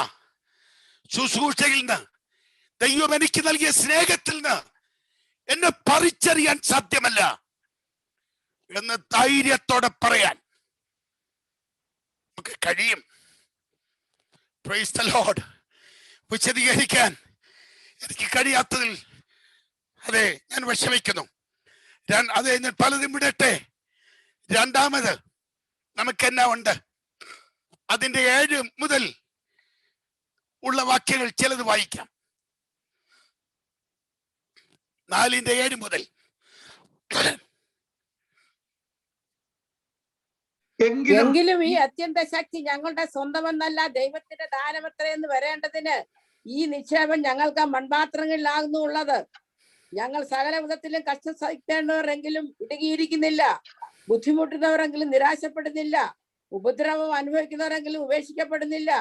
ശുശ്രൂഷയിൽ നിന്ന്, ദൈവം എനിക്ക് നൽകിയ സ്നേഹത്തിൽ നിന്ന് എന്നെ പറിച്ചറിയാൻ സാധ്യമല്ല എന്ന് ധൈര്യത്തോടെ പറയാൻ നമുക്ക് കഴിയും. Praise the Lord. വിശദീകരിക്കാൻ എനിക്ക് കഴിയാത്തതിൽ അതെ ഞാൻ വിഷമിക്കുന്നു. അതെ, ഞാൻ പലതും വിടട്ടെ. രണ്ടാമത് നമുക്ക് എന്നാ ഉണ്ട്? അതിന്റെ 7 മുതൽ ഉള്ള വാക്യങ്ങൾ ചിലത് വായിക്കാം. 4ന്റെ 7 മുതൽ. എങ്കിലും ഈ അത്യന്ത ശക്തി ഞങ്ങളുടെ സ്വന്തമെന്നല്ല, ദൈവത്തിന്റെ ദാനമത്രയെന്ന് വരേണ്ടതിന് ഈ നിക്ഷേപം ഞങ്ങൾക്ക് മൺപാത്രങ്ങളിലാകുന്നു ഉള്ളത്. ഞങ്ങൾ സകല വിധത്തിലും കഷ്ടം സഹിക്കേണ്ടവരെങ്കിലും ഇടുങ്ങിയിരിക്കുന്നില്ല, ബുദ്ധിമുട്ടുന്നവരെങ്കിലും നിരാശപ്പെടുന്നില്ല, ഉപദ്രവം അനുഭവിക്കുന്നവരെങ്കിലും ഉപേക്ഷിക്കപ്പെടുന്നില്ല,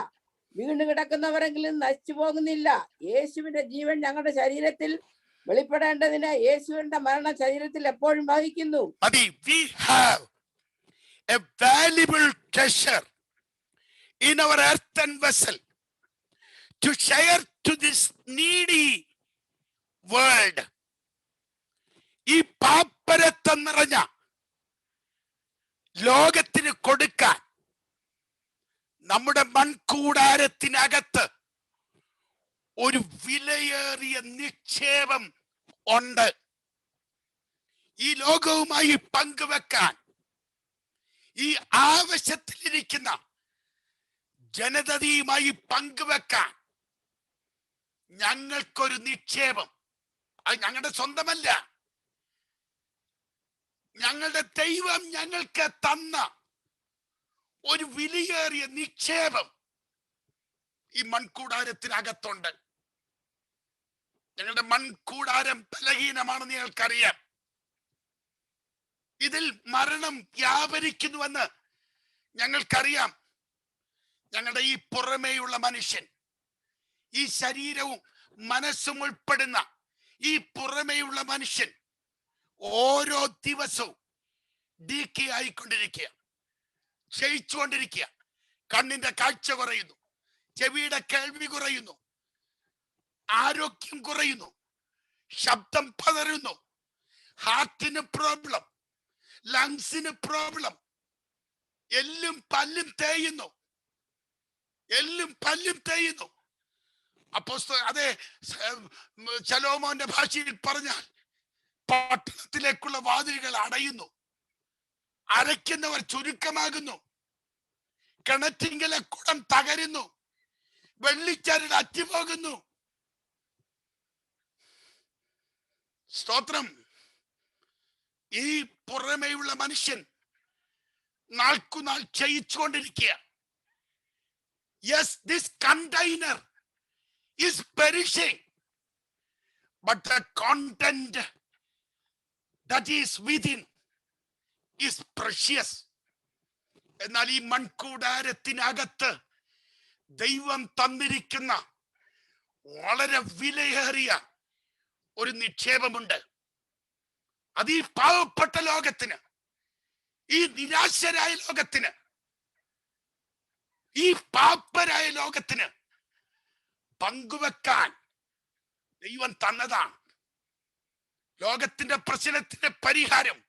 വീണ് കിടക്കുന്നവരെങ്കിലും നശിച്ചു പോകുന്നില്ല. യേശുവിന്റെ ജീവൻ ഞങ്ങളുടെ ശരീരത്തിൽ വെളിപ്പെടേണ്ടതിന് യേശുവിന്റെ മരണം ശരീരത്തിൽ എപ്പോഴും വഹിക്കുന്നു. A valuable treasure in our earthen vessel to share to this needy world. ഈ പാപ്പരത്വം നിറഞ്ഞ ലോകത്തിന് കൊടുക്കാൻ നമ്മുടെ മൺകൂടാരത്തിനകത്ത് ഒരു വിലയേറിയ നിക്ഷേപം ഉണ്ട്. ഈ ലോകവുമായി പങ്കുവെക്കാൻ, ഈ ആവശ്യത്തിലിരിക്കുന്ന ജനതയുമായി പങ്കുവെക്കാൻ ഞങ്ങൾക്കൊരു നിക്ഷേപം, അത് ഞങ്ങളുടെ സ്വന്തമല്ല, ഞങ്ങളുടെ ദൈവം ഞങ്ങൾക്ക് തന്ന ഒരു വിലയേറിയ നിക്ഷേപം ഈ മൺകൂടാരത്തിനകത്തുണ്ട്. ഞങ്ങളുടെ മൺകൂടാരം ബലഹീനമാണെന്ന് ഞങ്ങൾക്കറിയാം. ഇതിൽ മരണം വ്യാപരിക്കുന്നുവെന്ന് ഞങ്ങൾക്കറിയാം. ഞങ്ങളുടെ ഈ പുറമേയുള്ള മനുഷ്യൻ, ഈ ശരീരവും മനസ്സും ഉൾപ്പെടുന്ന ഈ പുറമേയുള്ള മനുഷ്യൻ ഓരോ ദിവസവും ഡീക്കേ ആയിക്കൊണ്ടിരിക്കുക, ക്ഷയിച്ചുകൊണ്ടിരിക്കുക. കണ്ണിന്റെ കാഴ്ച കുറയുന്നു, ചെവിയുടെ കേൾവി കുറയുന്നു, ആരോഗ്യം കുറയുന്നു, ശബ്ദം പതറുന്നു, ഹാർട്ടിന് പ്രോബ്ലം, ലങ്സിന് പ്രോബ്ലം, എല്ലും പല്ലും തേയുന്നു. അതെ, ശലോമോന്റെ ഭാഷയിൽ പറഞ്ഞാൽ പട്ടണത്തിലേക്കുള്ള വാതിലുകൾ അടയുന്നു, അരയ്ക്കുന്നവർ ചുരുക്കമാകുന്നു, കിണറ്റിങ്കലെ കുടം തകരുന്നു, വെള്ളിച്ചരട് അറ്റുപോകുന്നു. സ്തോത്രം. ഈ പുറമേയുള്ള മനുഷ്യൻ നാൾക്കുനാൾ ക്ഷയിച്ചുകൊണ്ടിരിക്കുക. Yes, this container is perishing, but the content that is within is precious. എന്നാൽ ഈ മൺകൂടാരത്തിനകത്ത് ദൈവം തന്നിരിക്കുന്ന വളരെ വിലയേറിയ ഒരു നിക്ഷേപമുണ്ട്. അത് ഈ പാവപ്പെട്ട ലോകത്തിന്, ഈ നിരാശരായ ലോകത്തിന്, ഈ പാപ്പരായ ലോകത്തിന് പങ്കുവെക്കാൻ ദൈവം തന്നതാണ്. ലോകത്തിന്റെ പ്രശ്നത്തിന്റെ പരിഹാരം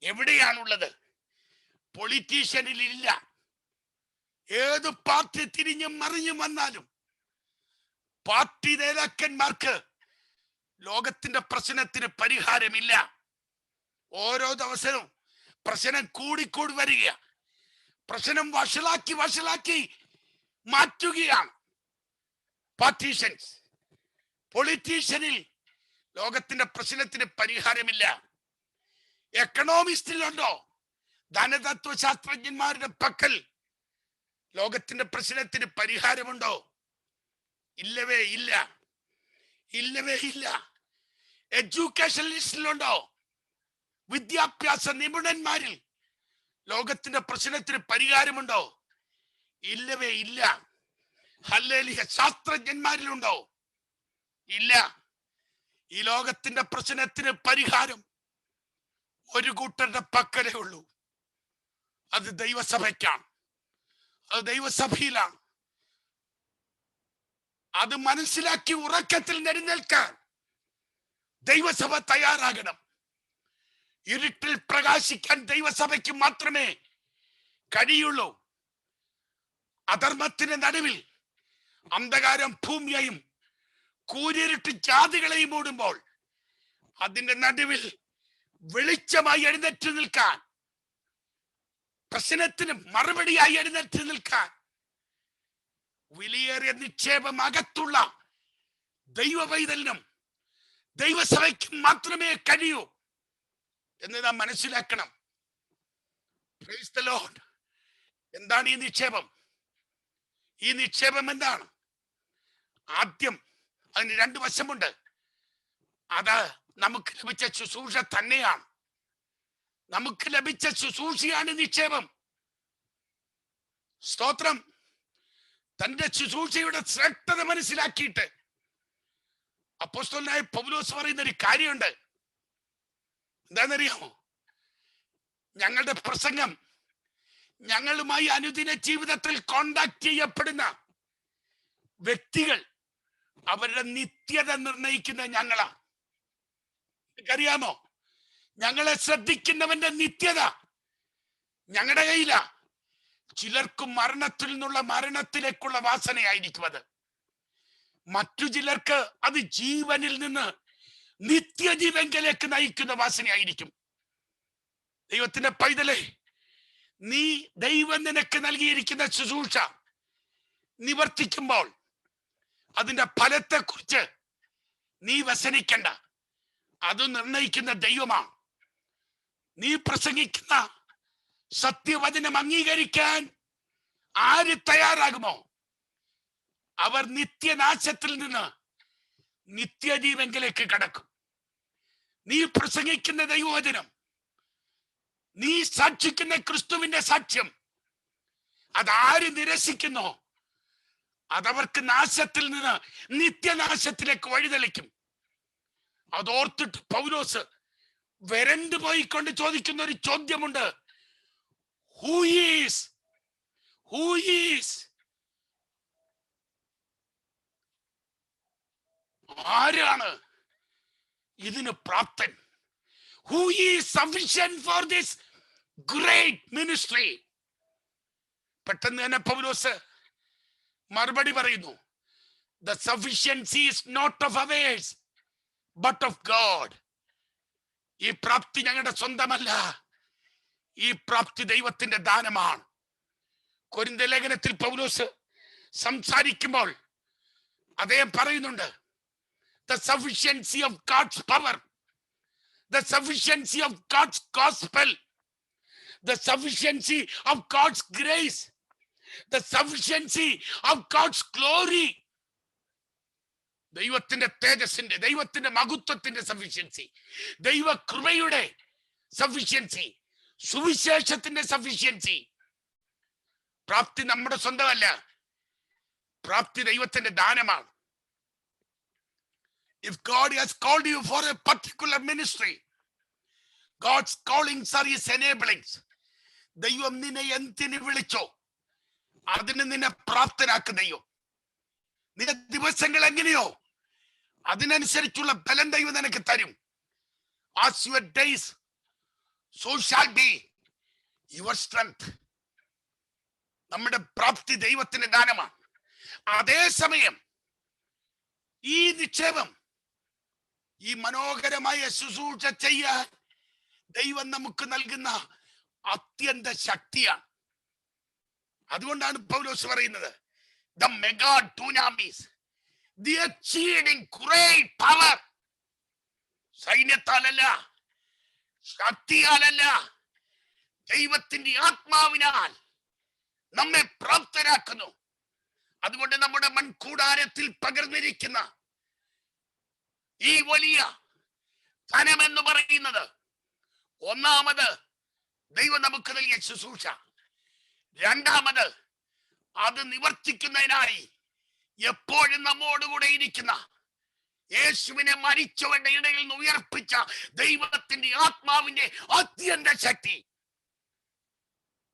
എവിടെയാണുള്ളത്? പൊളിറ്റീഷ്യനിൽ ഇല്ല. ഏത് പാർട്ടി തിരിഞ്ഞും മറിഞ്ഞും വന്നാലും പാർട്ടി നേതാക്കന്മാർക്ക് ലോകത്തിന്റെ പ്രശ്നത്തിന് പരിഹാരമില്ല. ഓരോ ദിവസവും പ്രശ്നം കൂടിക്കൂടി വരിക, പ്രശ്നം വഷളാക്കി മാറ്റുകയാണ് പാർട്ടീഷ്യൻസ്. പൊളിറ്റീഷ്യനിൽ ലോകത്തിന്റെ പ്രശ്നത്തിന് പരിഹാരമില്ല. എക്കണോമിസ്റ്റിലുണ്ടോ? ധനതത്വശാസ്ത്രജ്ഞന്മാരുടെ പക്കൽ ലോകത്തിന്റെ പ്രശ്നത്തിന് പരിഹാരമുണ്ടോ? ഇല്ലവേ ഇല്ല. എഡ്യൂക്കേഷനിസ്റ്റിലുണ്ടോ? വിദ്യാഭ്യാസ നിപുണന്മാരിൽ ലോകത്തിന്റെ പ്രശ്നത്തിന് പരിഹാരമുണ്ടോ? ഇല്ലവേ ഇല്ല. ഹല്ലേലൂയ. ശാസ്ത്രജ്ഞന്മാരിലുണ്ടോ? ഇല്ല. ഈ ലോകത്തിന്റെ പ്രശ്നത്തിന് പരിഹാരം ഒരു കൂട്ടരുടെ പക്കലേ ഉള്ളൂ. അത് ദൈവസഭയ്ക്കാണ്, അത് ദൈവസഭയിലാണ്. അത് മനസ്സിലാക്കി ഉറക്കത്തിൽ എഴുന്നേൽക്കാൻ ദൈവസഭ തയ്യാറാകണം. ഇരുട്ടിൽ പ്രകാശിക്കാൻ ദൈവസഭയ്ക്ക് മാത്രമേ കഴിയുള്ളൂ. അധർമ്മത്തിന്റെ നടുവിൽ അന്ധകാരം ഭൂമിയെയും കൂരിരുട്ട് ജാതികളെയും മൂടുമ്പോൾ അതിന്റെ നടുവിൽ വെളിച്ചമായി എഴുന്നേറ്റ് നിൽക്കാൻ, പ്രശ്നത്തിന് മറുപടിയായി എഴുന്നേറ്റ് നിൽക്കാൻ വിലയേറിയ നിക്ഷേപം അകത്തുള്ള ദൈവവൈതലിനും ദൈവസഭയ്ക്കും മാത്രമേ കഴിയൂ എന്ന് നാം മനസ്സിലാക്കണം. Praise the Lord. എന്താണ് ഈ നിക്ഷേപം? ഈ നിക്ഷേപം എന്താണ്? ആദ്യം അതിന് രണ്ട് വശമുണ്ട്. അത് നമുക്ക് ലഭിച്ച ശുശ്രൂഷ തന്നെയാണ്. നമുക്ക് ലഭിച്ച ശുശ്രൂഷയാണ് നിക്ഷേപം. സ്തോത്രം. തന്റെ ശുശ്രൂഷയുടെ ശ്രേഷ്ഠത മനസ്സിലാക്കിയിട്ട് അപ്പോസ്തലനായ പൗലോസ് പറയുന്ന ഒരു കാര്യമുണ്ട്. എന്താണെന്നറിയാമോ? ഞങ്ങളുടെ പ്രസംഗം, ഞങ്ങളുമായി അനുദിന ജീവിതത്തിൽ കോണ്ടാക്ട് ചെയ്യപ്പെടുന്ന വ്യക്തികൾ, അവരുടെ നിത്യത നിർണയിക്കുന്ന ഞങ്ങളാ. അറിയാമോ? ഞങ്ങളെ ശ്രദ്ധിക്കുന്നവന്റെ നിത്യത ഞങ്ങളുടെ കയ്യിലാ. ചിലർക്ക് മരണത്തിൽ നിന്നുള്ള മരണത്തിലേക്കുള്ള വാസനയായിരിക്കും അത്. മറ്റു ചിലർക്ക് അത് ജീവനിൽ നിന്ന് നിത്യജീവങ്കിലേക്ക് നയിക്കുന്ന വാസനയായിരിക്കും. ദൈവത്തിന്റെ പൈതലേ, നീ ദൈവം നിനക്ക് നൽകിയിരിക്കുന്ന ശുശ്രൂഷ നിവർത്തിക്കുമ്പോൾ അതിന്റെ ഫലത്തെ കുറിച്ച് നീ വ്യസനിക്കണ്ട. അത് നിർണയിക്കുന്ന ദൈവമാണ്. നീ പ്രസംഗിക്കുന്ന സത്യവചനം അംഗീകരിക്കാൻ ആര് തയ്യാറാകുമോ അവർ നിത്യനാശത്തിൽ നിന്ന് നിത്യജീവങ്കിലേക്ക് കടക്കും. നീ പ്രസംഗിക്കുന്ന ദൈവവചനം നീ സാക്ഷിക്കുന്ന ക്രിസ്തുവിന്റെ സാക്ഷ്യം അതാര് നിരസിക്കുന്നോ അതവർക്ക് നാശത്തിൽ നിന്ന് നിത്യനാശത്തിലേക്ക് വഴിതെളിക്കും. അതോർത്തിട്ട് പൗലോസ് വരണ്ടു പോയിക്കൊണ്ട് ചോദിക്കുന്ന ഒരു ചോദ്യമുണ്ട്. ഹൂ ഈസ് ആരാണ് ഇതിന് പ്രാപ്തൻ? Who is sufficient for this great ministry? പെട്ടെന്ന് തന്നെ പൗലോസ് മറുപടി പറയുന്നു. The sufficiency is not of ours but of God. ഈ പ്രാപ്തി ഞങ്ങളുടെ സ്വന്തമല്ല, ഈ പ്രാപ്തി ദൈവത്തിന്റെ ദാനമാണ്. കൊരിന്ത്യ ലേഖനത്തിൽ പൗലോസ് സംസാരിക്കുമ്പോൾ അദ്ദേഹം പറയുന്നുണ്ട്, the sufficiency of God's power, the sufficiency of God's gospel, the sufficiency of God's grace, the sufficiency of God's glory. ദൈവത്തിന്റെ തേജസ്സിന്റെ, ദൈവത്തിന്റെ മഹത്വത്തിന്റെ സഫിഷ്യൻസി, ദൈവ കൃപയുടെ സഫിഷ്യൻസി, സുവിശേഷത്തിന്റെ സഫിഷ്യൻസി. പ്രാപ്തി നമ്മുടെ സ്വന്തമല്ല, പ്രാപ്തി ദൈവത്തിന്റെ ദാനമാണ്. If God has called you for a particular ministry, God's callings are his enablings. ദൈവം നിന്നെ എന്തിനു വിളിച്ചോ അതിന് നിന്നെ പ്രാപ്തനാക്കും ദൈവം. നിന്റെ ദിവസങ്ങൾ എങ്ങനെയോ അതിനനുസരിച്ചുള്ള ബലം ദൈവം നിനക്ക് തരും. As your days, so shall be your strength. നമ്മുടെ പ്രാപ്തി ദൈവത്തിന്റെ ദാനമാണ്. അതേസമയം ഈ നിക്ഷേപം, ഈ മനോഹരമായ ശുശ്രൂഷ ചെയ്യാൻ ദൈവം നമുക്ക് നൽകുന്ന അത്യന്ത ശക്തിയാണ്. അതുകൊണ്ടാണ് പൗലോസ് പറയുന്നത്, the mega dunamis, the exceeding great power. സൈന്യത്താലല്ല, ശക്തിയാലല്ല, ദൈവത്തിന്റെ ആത്മാവിനാൽ നമ്മെ പ്രാപ്തരാക്കുന്നു. അതുകൊണ്ട് നമ്മുടെ മൺകൂടാരത്തിൽ പകർന്നിരിക്കുന്ന ഈ വലിയ ധനമെന്ന് പറയുന്നത്, ഒന്നാമത് ദൈവം നമുക്ക് നൽകിയ ശുശ്രൂഷ, രണ്ടാമത് അത് നിവർത്തിക്കുന്നതിനായി എപ്പോഴും നമ്മോടുകൂടെ ഇരിക്കുന്ന യേശുവിനെ മരിച്ചവരുടെ ഇടയിൽ നിന്ന് ഉയർപ്പിച്ച ദൈവത്തിന്റെ ആത്മാവിന്റെ അത്യന്ത ശക്തി,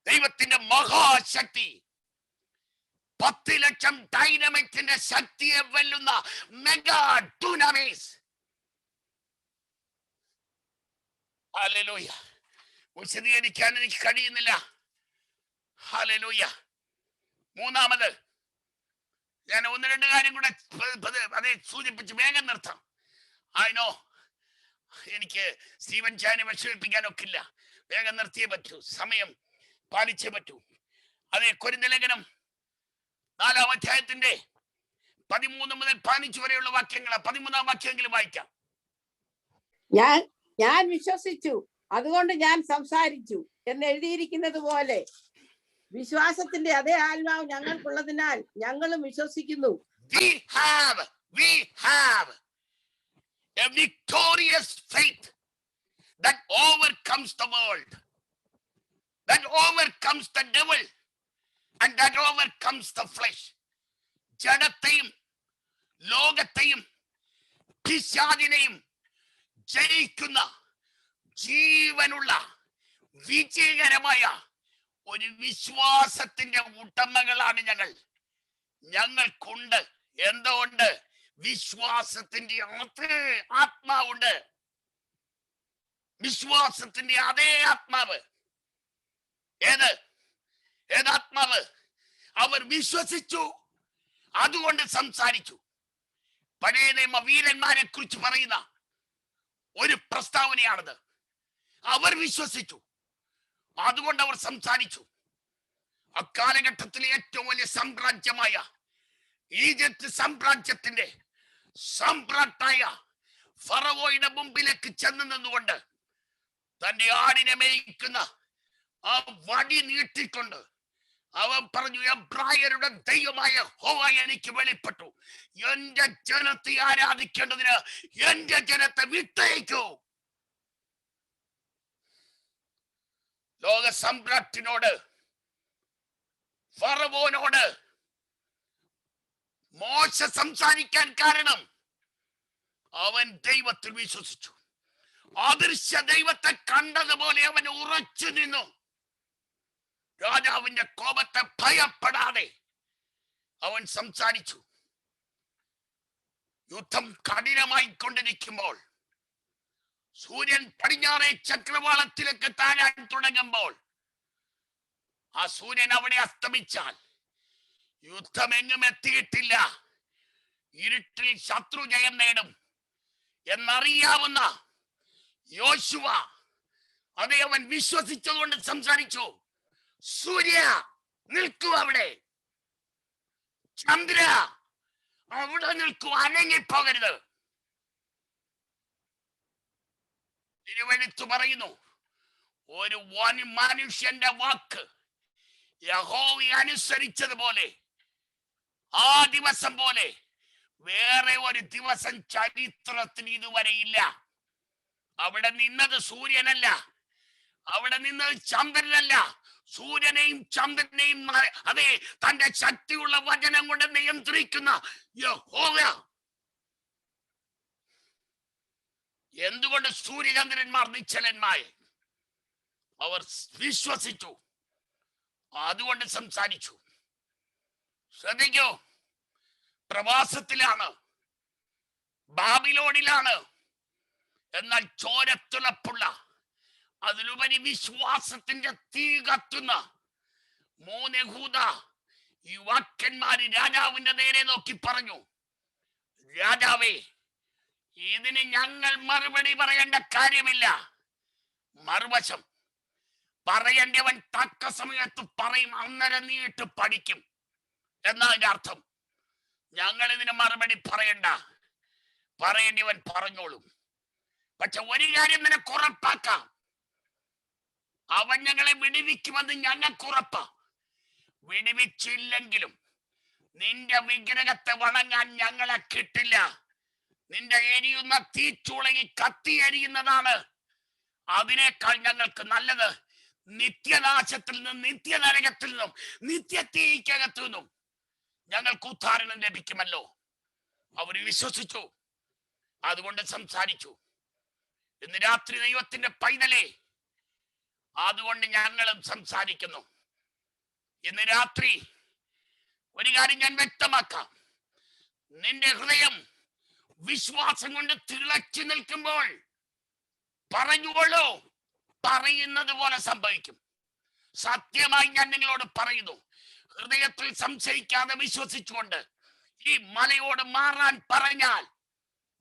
ദൈവത്തിന്റെ മഹാശക്തി, 10 ലക്ഷം ഡൈനമിക്സിന്റെ ശക്തിയെ വെല്ലുന്ന മെഗാ ഡുനാമിസ്. ഹല്ലേലൂയ. വിശദീകരിക്കാൻ എനിക്ക് കഴിയുന്നില്ല. ഹല്ലേലൂയ. മൂന്നാമത് ഞാൻ 1-2 കാര്യം കൂടെ അതേ സൂചിപ്പിച്ച് വേഗം നിർത്താം. ആയിനോ എനിക്ക് സ്റ്റീവൻ ചാനെ വിഷമിപ്പിക്കാനൊക്കില്ല, വേഗം നിർത്തിയേ പറ്റൂ, സമയം പാലിച്ചേ പറ്റൂ. അതേ കൊരിന്ത്യ ലേഖനം 4-ാം അധ്യായത്തിന്റെ 13 മുതൽ 15 വരെയുള്ള വാക്യങ്ങൾ, 13-ാം വാക്യമെങ്കിലും വായിക്കാം. ഞാൻ വിശ്വസിച്ചു, അതുകൊണ്ട് ഞാൻ സംസാരിച്ചു എന്ന് എഴുതിയിരിക്കുന്നത് പോലെ വിശ്വാസത്തിന്റെ അതേ ആത്മാവ് ഞങ്ങൾക്കുള്ളതിനാൽ ഞങ്ങളും വിശ്വസിക്കുന്നു. We have a victorious faith that overcomes the world, that overcomes the devil, and that overcomes the flesh. ജഡത്തെയും ലോകത്തെയും പിശാചിനെയും ജയിക്കുന്ന ജീവനുള്ള വിജയകരമായ ഒരു വിശ്വാസത്തിന്റെ ഉടമകളാണ് ഞങ്ങൾ. ഞങ്ങൾക്കുണ്ട് എന്തുകൊണ്ട്? വിശ്വാസത്തിന്റെ അതേ ആത്മാവുണ്ട്. വിശ്വാസത്തിന്റെ അതേ ആത്മാവ്. ഏതാത്മാവ്? അവർ വിശ്വസിച്ചു, അതുകൊണ്ട് സംസാരിച്ചു. പഴയ നിയമ വീരന്മാരെ കുറിച്ച് പറയുന്ന ഒരു പ്രസ്താവനയാണത്. അവർ വിശ്വസിച്ചു, അതുകൊണ്ട് അവർ സംസാരിച്ചു. അക്കാലഘട്ടത്തിലെ ഏറ്റവും വലിയ സാമ്രാജ്യമായ ഈജിപ്ത് സാമ്രാജ്യത്തിന്റെ സമ്രാട്ടായ ഫറവോയുടെ മുമ്പിലേക്ക് ചെന്ന് നിന്നുകൊണ്ട് തന്റെ ആടിനെ മേയിക്കുന്ന ആ വടി നീട്ടിക്കൊണ്ട് അവൻ പറഞ്ഞു, എബ്രായരുടെ ദൈവമായ യഹോവ എനിക്ക് വെളിപ്പെട്ടു. എന്റെ ജനത്തെ ആരാധിക്കേണ്ടതിന് എന്റെ ജനത്തെ വിട്ടയക്കൂ. ലോക സമ്രാട്ടിനോട്, ഫറവോനോട് മോശ സംസാരിക്കാൻ കാരണം അവൻ ദൈവത്തിൽ വിശ്വസിച്ചു. അദൃശ്യ ദൈവത്തെ കണ്ടതുപോലെ അവൻ ഉറച്ചു നിന്നു. രാജാവിന്റെ കോപത്തെ ഭയപ്പെടാതെ അവൻ സംസാരിച്ചു. യുദ്ധം കഠിനമായി കൊണ്ടിരിക്കുമ്പോൾ, സൂര്യൻ പടിഞ്ഞാറേ ചക്രവാളത്തിലേക്ക് താഴാൻ തുടങ്ങുമ്പോൾ, ആ സൂര്യൻ അവിടെ അസ്തമിച്ചാൽ യുദ്ധം എങ്ങും എത്തിയിട്ടില്ല, ഇരുട്ടിൽ ശത്രു ജയം നേടും എന്നറിയാവുന്ന യോശുവ അതേ അവൻ വിശ്വസിച്ചതുകൊണ്ട് സംസാരിച്ചു. സൂര്യ നിൽക്കൂ, അവിടെ ചന്ദ്ര അവിടെ നിൽക്കൂ, അനങ്ങിപ്പോകരുത്. തിരുവെഴുത്ത് പറയുന്നു, ഒരു മനുഷ്യന്റെ വാക്ക് യഹോവയെ അനുസരിച്ചതുപോലെ ആ ദിവസം പോലെ വേറെ ഒരു ദിവസം ചരിത്രത്തിന് ഇതുവരെ ഇല്ല. അവിടെ നിന്നത് സൂര്യനല്ല, അവിടെ നിന്നത് ചന്ദ്രനല്ല, സൂര്യനെയും ചന്ദ്രനെയും അതെ തന്റെ ശക്തിയുള്ള വചനം കൊണ്ട് നിയന്ത്രിക്കുന്ന യഹോവ. എന്തുകൊണ്ട് സൂര്യചന്ദ്രന്മാർ നിശ്ചലന്മാരെ? അവർ വിശ്വസിച്ചു, അതുകൊണ്ട് സംസാരിച്ചു. ശ്രദ്ധിക്കൂ, പ്രവാസത്തിലാണ്, ബാബിലോണിലാണ്, എന്നാൽ ചോരത്തുളപ്പുള്ള, അതിലുപരി വിശ്വാസത്തിന്റെ തീ കത്തുന്ന 3 യഹൂദ യുവാക്കന്മാര് രാജാവിന്റെ നേരെ നോക്കി പറഞ്ഞു, രാജാവേ, ഇതിന് ഞങ്ങൾ മറുപടി പറയേണ്ട കാര്യമില്ല. മറുവശം പറയേണ്ടവൻ തക്ക സമയത്ത് പറയും, അന്നേരം നീട്ട് പഠിക്കും എന്നതിന്റെ അർത്ഥം. ഞങ്ങൾ ഇതിന് മറുപടി പറയണ്ട, പറയേണ്ടവൻ പറഞ്ഞോളും. പക്ഷെ ഒരു കാര്യം നിനക്ക് ഉറപ്പാക്കാം, അവൻ ഞങ്ങളെ വിടുവിക്കുമെന്ന് ഞങ്ങൾക്ക് ഉറപ്പാ. വിടുവിച്ചില്ലെങ്കിലും നിന്റെ വിഗ്രഹത്തെ വണങ്ങാൻ ഞങ്ങളെ കിട്ടില്ല. നിന്റെ എരിയുന്ന തീച്ചൂളയിൽ കത്തി എരിയുന്നതാണ് അതിനേക്കാൾ ഞങ്ങൾക്ക് നല്ലത്. നിത്യനാശത്തിൽ നിന്നും നിത്യനരകത്തിൽ നിന്നും നിത്യതീക്കകത്തു നിന്നും ഞങ്ങൾക്ക് ഉദ്ധാരണം ലഭിക്കുമല്ലോ. അവർ വിശ്വസിച്ചു, അതുകൊണ്ട് സംസാരിച്ചു. ഇന്ന് രാത്രി ദൈവത്തിന്റെ പൈതലേ, അതുകൊണ്ട് ഞങ്ങളും സംസാരിക്കുന്നു. ഇന്ന് രാത്രി ഒരു കാര്യം ഞാൻ വ്യക്തമാക്കാം. നിന്റെ ഹൃദയം വിശ്വാസം കൊണ്ട് തിളച്ചു നിൽക്കുമ്പോൾ പറഞ്ഞുകൊള്ളൂ, പറയുന്നത് പോലെ സംഭവിക്കും. സത്യമായി ഞാൻ നിങ്ങളോട് പറയുന്നു, ഹൃദയത്തിൽ സംശയിക്കാതെ വിശ്വസിച്ചുകൊണ്ട് ഈ മലയോട് മാറാൻ പറഞ്ഞാൽ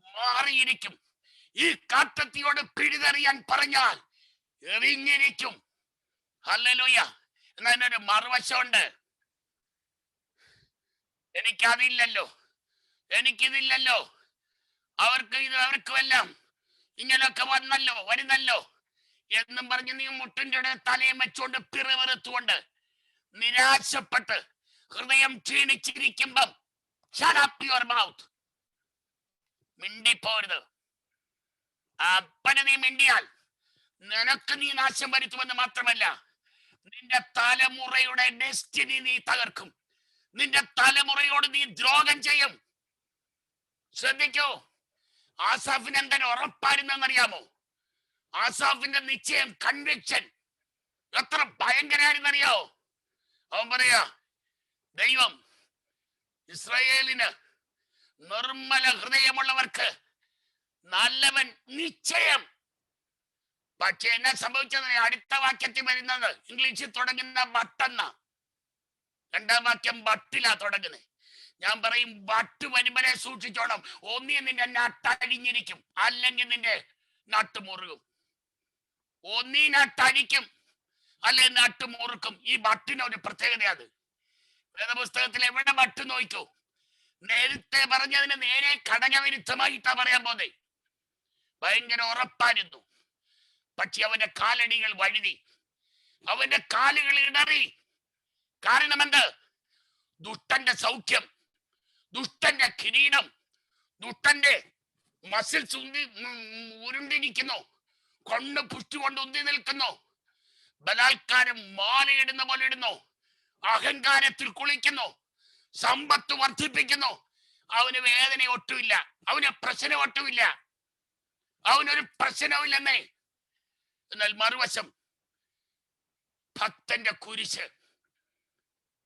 മാറിയിരിക്കും. ഈ കാട്ടത്തിയോട് പിഴുതെറിയാൻ പറഞ്ഞാൽ എറിഞ്ഞിരിക്കും. ഹല്ലേലൂയ. എന്നതിനൊരു മറുവശമുണ്ട്. എനിക്കതില്ലല്ലോ, എനിക്കിതില്ലല്ലോ, അവർക്കുമെല്ലാം ഇങ്ങനെയൊക്കെ വരുന്നല്ലോ എന്നും പറഞ്ഞ് നീ മുട്ടിന്റെ തലയും വെച്ചുകൊണ്ട് പിറവെറുത്തുകൊണ്ട് നിരാശപ്പെട്ട് ഹൃദയം ക്ഷീണിച്ചിരിക്കുമ്പം shut up your mouth. മിണ്ടിപ്പോരുത്. അപ്പനെ നീ മിണ്ടിയാൽ നിനക്ക് നീ നാശം വരുത്തുമെന്ന് മാത്രമല്ല, നിന്റെ തലമുറയുടെ ഡെസ്റ്റിനി നീ തകർക്കും. നിന്റെ തലമുറയോട് നീ ദ്രോഹം ചെയ്യും. ശ്രദ്ധിക്കൂ, ആസാഫിന് എന്താണ് ഉറപ്പായിരുന്നറിയാമോ? ആസാഫിന്റെ നിശ്ചയം, കൺവിക്ഷൻ എത്ര ഭയങ്കരമായിരുന്നറിയാവോ? അവൻ പറയാ, ദൈവം ഇസ്രായേലിന് നിർമ്മല ഹൃദയമുള്ളവർക്ക് നല്ലവൻ നിശ്ചയം. പക്ഷെ എന്നെ സംഭവിച്ചത് അടുത്ത വാക്യത്തിൽ വരുന്നത് ഇംഗ്ലീഷിൽ തുടങ്ങുന്ന ബട്ടെന്ന, 2ാം വാക്യം ബട്ടിലാ തുടങ്ങുന്നത്. ഞാൻ പറയും, ബട്ട് വരുമ്പനെ സൂക്ഷിച്ചോണം. ഒന്നീ നിന്റെ നട്ടഴിഞ്ഞിരിക്കും, അല്ലെങ്കിൽ നിന്റെ നട്ട് മുറുകും. ഒന്നീ നട്ടഴിക്കും, അല്ലെ നട്ട് മുറുക്കും. ഈ ബട്ടിനൊരു പ്രത്യേകത. അത് വേദപുസ്തകത്തിൽ എവിടെ ബട്ട് നോക്കൂ, നേരത്തെ പറഞ്ഞതിന് നേരെ ഘടകവിരുദ്ധമായിട്ടാ പറയാൻ പോന്നെ. ഭയങ്കര ഉറപ്പായിരുന്നു. പക്ഷെ അവന്റെ കാലടികൾ വഴുതി, അവന്റെ കാലുകൾ ഇടറി. കാരണം എന്ത്? ദുഷ്ടന്റെ സൗഖ്യം, ദുഷ്ടന്റെ കിരീടം, ദുഷ്ടന്റെ മസിൽസ് ഉരുണ്ടിരിക്കുന്നു, കൊണ്ട് പുഷ്ടി കൊണ്ട് ഉന്തി നിൽക്കുന്നു. ബലാത്കാരം മാലയിടുന്ന പോലെ ഇടുന്നു, അഹങ്കാരത്തിൽ കുളിക്കുന്നു, സമ്പത്ത് വർദ്ധിപ്പിക്കുന്നു. അവന് വേദന ഒട്ടുമില്ല, അവന് പ്രശ്നം ഒട്ടുമില്ല, അവനൊരു പ്രശ്നവുമില്ലെന്നേ. എന്നാൽ മറുവശം ഭക്തന്റെ കുരിശ്,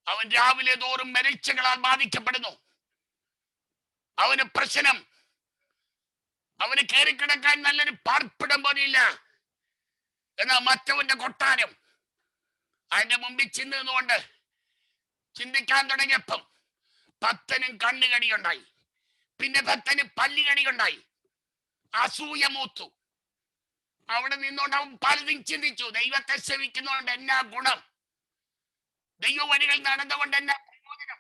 അവൻ രാവിലെ തോറും മരിച്ചകളാൽ ബാധിക്കപ്പെടുന്നു. അവന് പ്രശ്നം, അവന് കയറിക്കിടക്കാൻ നല്ലൊരു പാർപ്പിടം പോലെയില്ല. എന്നാൽ മറ്റവന്റെ കൊട്ടാരം, അതിന്റെ മുമ്പിൽ ചിന്തുകൊണ്ട് ചിന്തിക്കാൻ തുടങ്ങിയപ്പം ഭക്തനും കണ്ണുകടിയുണ്ടായി, പിന്നെ ഭക്തന് പല്ലുകടിയുണ്ടായി, അസൂയ മൂത്തു. അവിടെ നിന്നുകൊണ്ട് അവൻ പലതും ചിന്തിച്ചു. ദൈവത്തെ സേവിക്കുന്നതുകൊണ്ട് എന്നാ ഗുണം, ദൈവ വഴികൾ നടന്നുകൊണ്ട് എന്നാ പ്രയോജനം,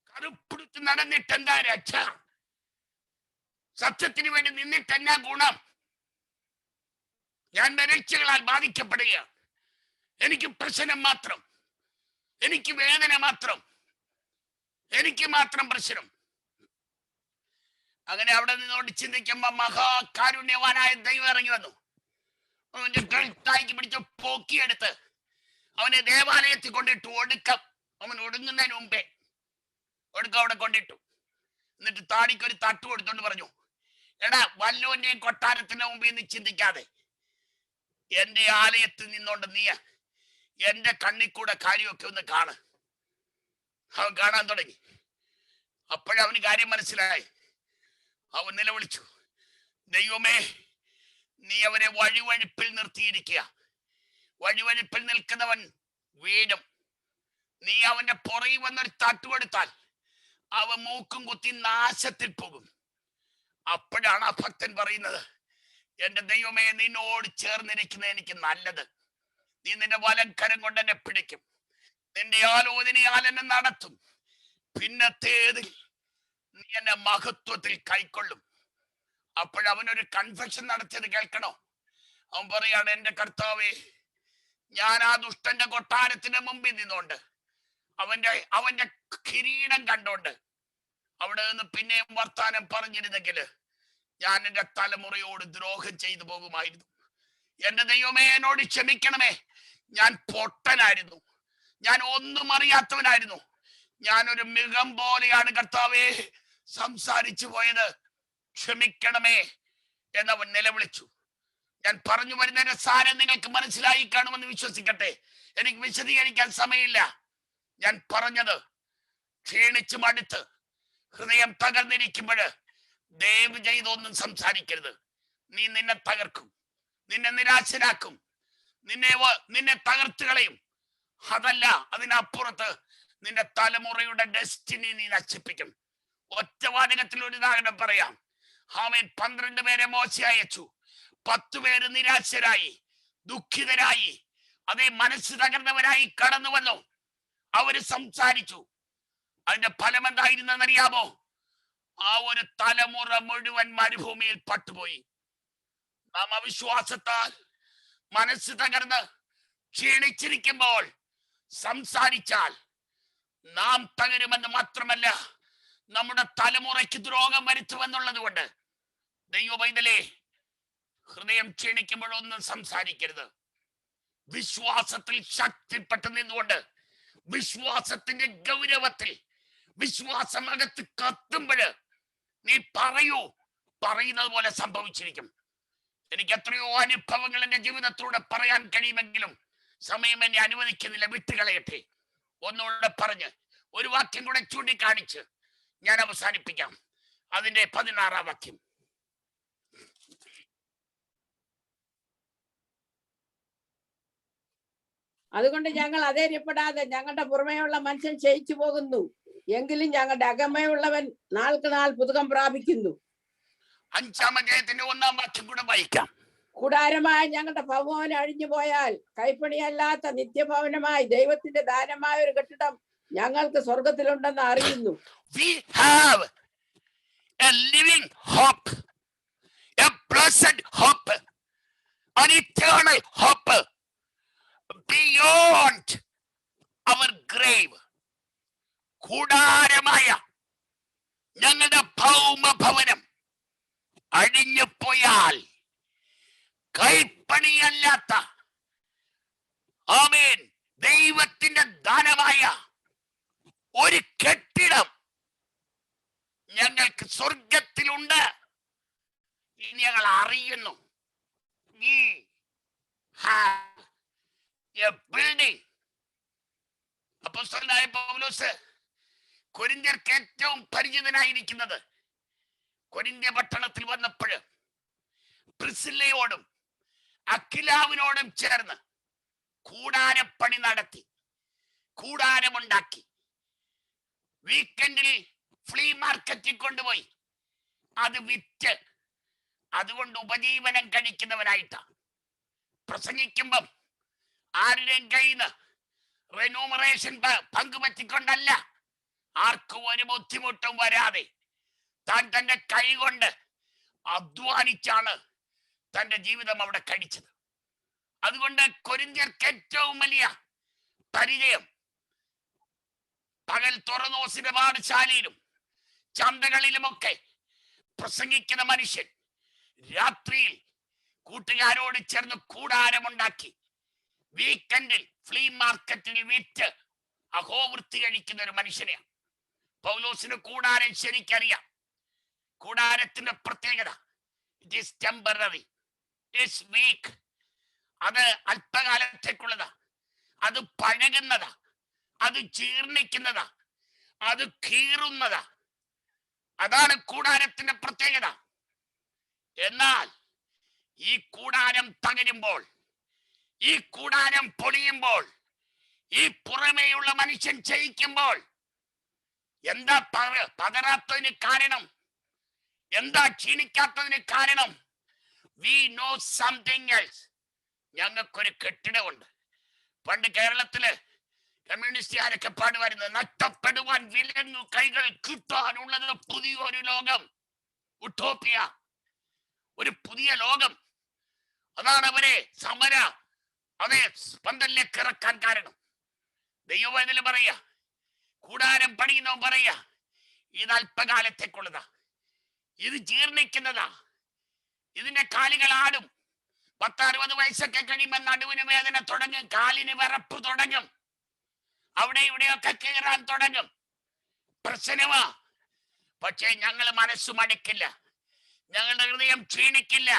കറുപ്പെടുത്ത് നടന്നിട്ട് എന്താ രക്ഷ, സത്യത്തിന് വേണ്ടി നിന്നിട്ട് എന്നാ ഗുണം, ഞാൻ മരിച്ചകളാൽ ബാധിക്കപ്പെടുക, എനിക്ക് പ്രശ്നം മാത്രം, എനിക്ക് വേദന മാത്രം, എനിക്ക് മാത്രം പ്രശ്നം. അങ്ങനെ അവിടെ നിന്നുകൊണ്ട് ചിന്തിക്കുമ്പോ മഹാകാരുണ്യവാനായ ദൈവം ഇറങ്ങി വന്നു. അവന്റെ കഴുത്തായിക്ക് പിടിച്ച് പൊക്കിയെടുത്ത് അവനെ ദേവാലയത്തിൽ കൊണ്ടിട്ടു. ഒടുക്കം അവൻ ഒടുങ്ങുന്നതിന് മുമ്പേ ഒടുക്കം അവിടെ കൊണ്ടിട്ടു. എന്നിട്ട് താടിക്കൊരു തട്ട് കൊടുത്തോണ്ട് പറഞ്ഞു, എടാ വല്ലോന്റെയും കൊട്ടാരത്തിന്റെ മുമ്പിൽ നിന്ന് ചിന്തിക്കാതെ എന്റെ ആലയത്തിൽ നിന്നോണ്ട് നീ എന്റെ കണ്ണിൽ കൂടെ കാര്യമൊക്കെ ഒന്ന് കാണ്. അവൻ കാണാൻ തുടങ്ങി. അപ്പോഴവന് കാര്യം മനസ്സിലായി. അവൻ നിലവിളിച്ചു, ദൈവമേ, നീ അവരെ വഴിവഴിപ്പിൽ നിർത്തിയിരിക്കുക. വഴിവഴിപ്പിൽ നിൽക്കുന്നവൻ വീടും. നീ അവന്റെ പുറകിൽ വന്നൊരു തട്ടുകൊടുത്താൽ അവൻ മൂക്കും കുത്തി നാശത്തിൽ പോകും. അപ്പോഴാണ് ആ ഭക്തൻ പറയുന്നത്, എന്റെ ദൈവമേ, നിന്നോട് ചേർന്നിരിക്കുന്ന എനിക്ക് നല്ലത്. നീ നിന്റെ വലങ്കരം കൊണ്ട് എന്നെ പിടിക്കും, നിന്റെ ആലോചനയാൽ എന്നെ നടത്തും, പിന്നത്തേതിൽ നീ എന്നെ മഹത്വത്തിൽ കൈക്കൊള്ളും. അപ്പോഴവനൊരു കൺഫെഷൻ നടത്തിയത് കേൾക്കണോ? അവൻ പറയാണ്, എന്റെ കർത്താവേ, ഞാൻ ആ ദുഷ്ടന്റെ കൊട്ടാരത്തിന്റെ മുമ്പിൽ നിന്നുകൊണ്ട് അവന്റെ കിരീടം കണ്ടോണ്ട് അവിടെ നിന്ന് പിന്നെയും വർത്താനം പറഞ്ഞിരുന്നെങ്കിൽ ഞാൻ എന്റെ തലമുറയോട് ദ്രോഹം ചെയ്തു പോകുമായിരുന്നു. എന്റെ ദൈവമേ, എന്നോട് ക്ഷമിക്കണമേ. ഞാൻ പൊട്ടനായിരുന്നു, ഞാൻ ഒന്നും അറിയാത്തവനായിരുന്നു, ഞാനൊരു മൃഗം പോലെയാണ് കർത്താവേ സംസാരിച്ചു പോയത്, ക്ഷമിക്കണമേ എന്നവൻ നിലവിളിച്ചു. ഞാൻ പറഞ്ഞു വരുന്നതിന്റെ സാരം നിങ്ങൾക്ക് മനസ്സിലായി കാണുമെന്ന് വിശ്വസിക്കട്ടെ. എനിക്ക് വിശദീകരിക്കാൻ സമയമില്ല. ഞാൻ പറഞ്ഞത്, ക്ഷീണിച്ചു മടുത്ത് ഹൃദയം തകർന്നിരിക്കുമ്പോൾ ദയവ് ചെയ്തൊന്നും സംസാരിക്കരുത്. നീ നിന്നെ തകർക്കും, നിന്നെ നിരാശനാക്കും, നിന്നെ തകർത്ത് കളയും. അതല്ല, അതിനപ്പുറത്ത് നിന്റെ തലമുറയുടെ ഡെസ്റ്റിനി നീ നശിപ്പിക്കും. ഒറ്റ വാചകത്തിൽ ഒരു ഉദാഹരണം പറയാം. ആമേൻ. 12 പേരെ മോശെ അയച്ചു. 10 പേര് നിരാശരായി, ദുഃഖിതരായി, അതേ മനസ്സ് തകർന്നവരായി കടന്നു വന്നു. അവര് സംസാരിച്ചു. അതിന്റെ ഫലം എന്തായിരുന്നെന്നറിയാമോ? ആ ഒരു തലമുറ മുഴുവൻ മരുഭൂമിയിൽ പട്ടുപോയി. നാം അവിശ്വാസത്താൽ മനസ്സ് തകർന്ന് ക്ഷീണിച്ചിരിക്കുമ്പോൾ സംസാരിച്ചാൽ നാം തകരുമെന്ന് മാത്രമല്ല, നമ്മുടെ തലമുറയ്ക്ക് ദ്രോഹം വരുത്തുമെന്നുള്ളത് കൊണ്ട് ദൈവ പൈതലേ, ഹൃദയം ക്ഷീണിക്കുമ്പോഴൊന്നും സംസാരിക്കരുത്. വിശ്വാസത്തിൽ ശക്തിപ്പെട്ട് നിന്നുകൊണ്ട്, വിശ്വാസത്തിന്റെ ഗൗരവത്തിൽ, വിശ്വാസം അകത്ത് കത്തുമ്പോൾ നീ പറയുന്നത് പോലെ സംഭവിച്ചിരിക്കും. എനിക്ക് എത്രയോ അനുഭവങ്ങൾ എന്റെ ജീവിതത്തിലൂടെ പറയാൻ കഴിയുമെങ്കിലും സമയം എന്നെ അനുവദിക്കുന്നില്ല. വിട്ടുകളയട്ടെ. ഒന്നുകൂടെ പറഞ്ഞ് ഒരു വാക്യം കൂടെ ചൂണ്ടിക്കാണിച്ച് ഞാൻ അവസാനിപ്പിക്കാം. അതിന്റെ 16-ാം വാക്യം. അതുകൊണ്ട് ഞങ്ങൾ അധൈര്യപ്പെടാതെ ഞങ്ങളുടെ പുറമേയുള്ള മനുഷ്യൻ ക്ഷയിച്ചു പോകുന്നു, എങ്കിലും ഞങ്ങളുടെ അകമയുള്ളവൻ നാൾക്ക് നാൾ പുതുക്കം പ്രാപിക്കുന്നു. 5-ാം അധ്യായത്തിന്റെ 1-ാം വാക്യം കൂടെ വായിക്കാം. കൂടാരമായ ഞങ്ങളുടെ ഭവനം അഴിഞ്ഞു പോയാൽ കൈപ്പണിയല്ലാത്ത നിത്യഭവനമായി ദൈവത്തിന്റെ ദാനമായ ഒരു കെട്ടിടം ഞങ്ങൾക്ക് സ്വർഗത്തിലുണ്ടെന്ന് അറിയുന്നു. We have a living hope, a blessed hope, an eternal hope beyond our grave. കൂടാരമായ ഞങ്ങളുടെ ഭൗമഭവനം അഴിഞ്ഞു പോയാൽ കൈപ്പണിയല്ലാത്ത ആമേൻ. ദൈവത്തിന്റെ ദാനമായ ഒരു കെട്ടിടം ഞങ്ങൾക്ക് സ്വർഗത്തിലുണ്ട്. ഇനി ഞങ്ങൾ അറിയുന്നു. We have a building. അപ്പോസ്തലനായ പൗലോസ് കൊരിന്ത്യർക്ക് ഏറ്റവും പരിചിതനായിരിക്കുന്നത് കൊരിന്ത്യ പട്ടണത്തിൽ വന്നപ്പോൾ പ്രിസില്ലയോടും അക്വിലാവിനോടും ചേർന്ന് കൂടാരപ്പണി നടത്തി, കൂടാരമുണ്ടാക്കി, വീക്കെൻഡിൽ ഫ്ലീ മാർക്കറ്റിൽ കൊണ്ടുപോയി അത് വിറ്റ് അതുകൊണ്ട് ഉപജീവനം കഴിക്കുന്നവനായിട്ടാണ്. പ്രസംഗിക്കുമ്പം ആരുടെയും കയ്യിൽ നിന്ന് റെന്യൂമറേഷൻ പങ്കുപറ്റിക്കൊണ്ടല്ല, ആർക്കും ഒരു ബുദ്ധിമുട്ടും വരാതെ താൻ തന്റെ കൈ കൊണ്ട് അധ്വാനിച്ചാണ് തന്റെ ജീവിതം അവിടെ കഴിച്ചത്. അതുകൊണ്ട് കൊരിന്ത്യർക്ക് ഏറ്റവും വലിയ പരിചയം പകൽ തുറന്നോസിന്റെ പാഠശാലയിലും ചന്തകളിലുമൊക്കെ പ്രസംഗിക്കുന്ന മനുഷ്യൻ രാത്രിയിൽ കൂട്ടുകാരോട് ചേർന്ന് കൂടാരമുണ്ടാക്കി വീക്കെൻഡിൽ ഫ്ലീ മാർക്കറ്റിൽ വിറ്റ് അഹോവൃത്തി കഴിക്കുന്ന ഒരു മനുഷ്യനെയാണ്. പൗലോസിന് കൂടാരം ശരിക്കറിയാം. കൂടാരത്തിന്റെ പ്രത്യേകത, it is temporary, it's weak. അത് അല്പകാലത്തേക്കുള്ളതാ, അത് പഴകുന്നതാ, അത് ജീർണിക്കുന്നതാ, അത് കീറുന്നതാ. അതാണ് കൂടാരത്തിന്റെ പ്രത്യേകത. എന്നാൽ ഈ കൂടാരം തകരുമ്പോൾ, ഈ കൂടാരം പൊളിയുമ്പോൾ, ഈ പുറമേയുള്ള മനുഷ്യൻ ജയിക്കുമ്പോൾ എന്താ പതറാത്തതിന് കാരണം? എന്താ ക്ഷീണിക്കാത്തതിന് കാരണം? We know something else. ഞങ്ങൾക്കൊരു കെട്ടിടമുണ്ട്. പണ്ട് കേരളത്തില് കമ്മ്യൂണിസ്റ്റുകാരൊക്കെ പാടുമായിരുന്നത്, നഷ്ടപ്പെടുവാൻ വിലങ്ങു കൈകൾ കിട്ടാനുള്ളത് പുതിയൊരു ലോകം, ഉട്ടോപ്പിയ, ഒരു പുതിയ ലോകം. അതാണ് അവരെ സമര അതേ പന്തലിലേക്ക് ഇറക്കാൻ കാരണം. ദൈവവേദന പറയാ, കൂടാരം പണിയുന്നവൻ പറയാ, ഇത് അല്പകാലത്തേക്കുള്ളതാ, ഇത് ജീർണിക്കുന്നതാ, ഇതിന്റെ കാലുകൾ ആടും. 10-60 വയസ്സൊക്കെ കഴിയുമ്പോൾ നടുവിന് വേദന തുടങ്ങും, കാലിന് വിറപ്പ് തുടങ്ങും, അവിടെ ഇവിടെയൊക്കെ കീറാൻ തുടങ്ങും, പ്രശ്നമാ. പക്ഷേ ഞങ്ങൾ മനസ്സ് മടുക്കില്ല, ഞങ്ങളുടെ ഹൃദയം ക്ഷീണിക്കില്ല,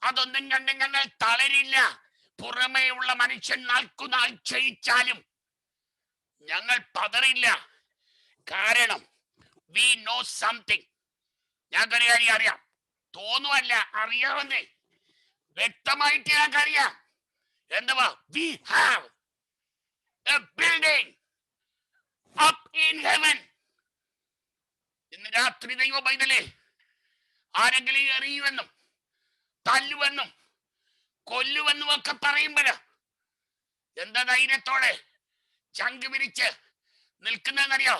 അതൊന്നും കണ്ട് ഞങ്ങൾ തളരില്ല. പുറമേയുള്ള മനുഷ്യൻ നാൾക്കുനാൾ ക്ഷയിച്ചാലും ഞങ്ങൾ പതറില്ല. കാരണം വി നോ സംതിങ്. ഞങ്ങൾക്കൊരു കാര്യം അറിയാം, തോന്നുവല്ല, അറിയാവുന്നേ, വ്യക്തമായിട്ട് ഞങ്ങൾക്കറിയാം. എന്തുവാ? We have A building up in heaven. ഇന്ന് രാത്രി ദൈവ പൈതലേ, ആരെങ്കിലും എറിയുമെന്നും തല്ലുവെന്നും കൊല്ലുവെന്നും ഒക്കെ പറയുമ്പോഴ എന്താ ധൈര്യത്തോടെ ചങ്ക് വിരിച്ച് നിൽക്കുന്നതെന്നറിയോ?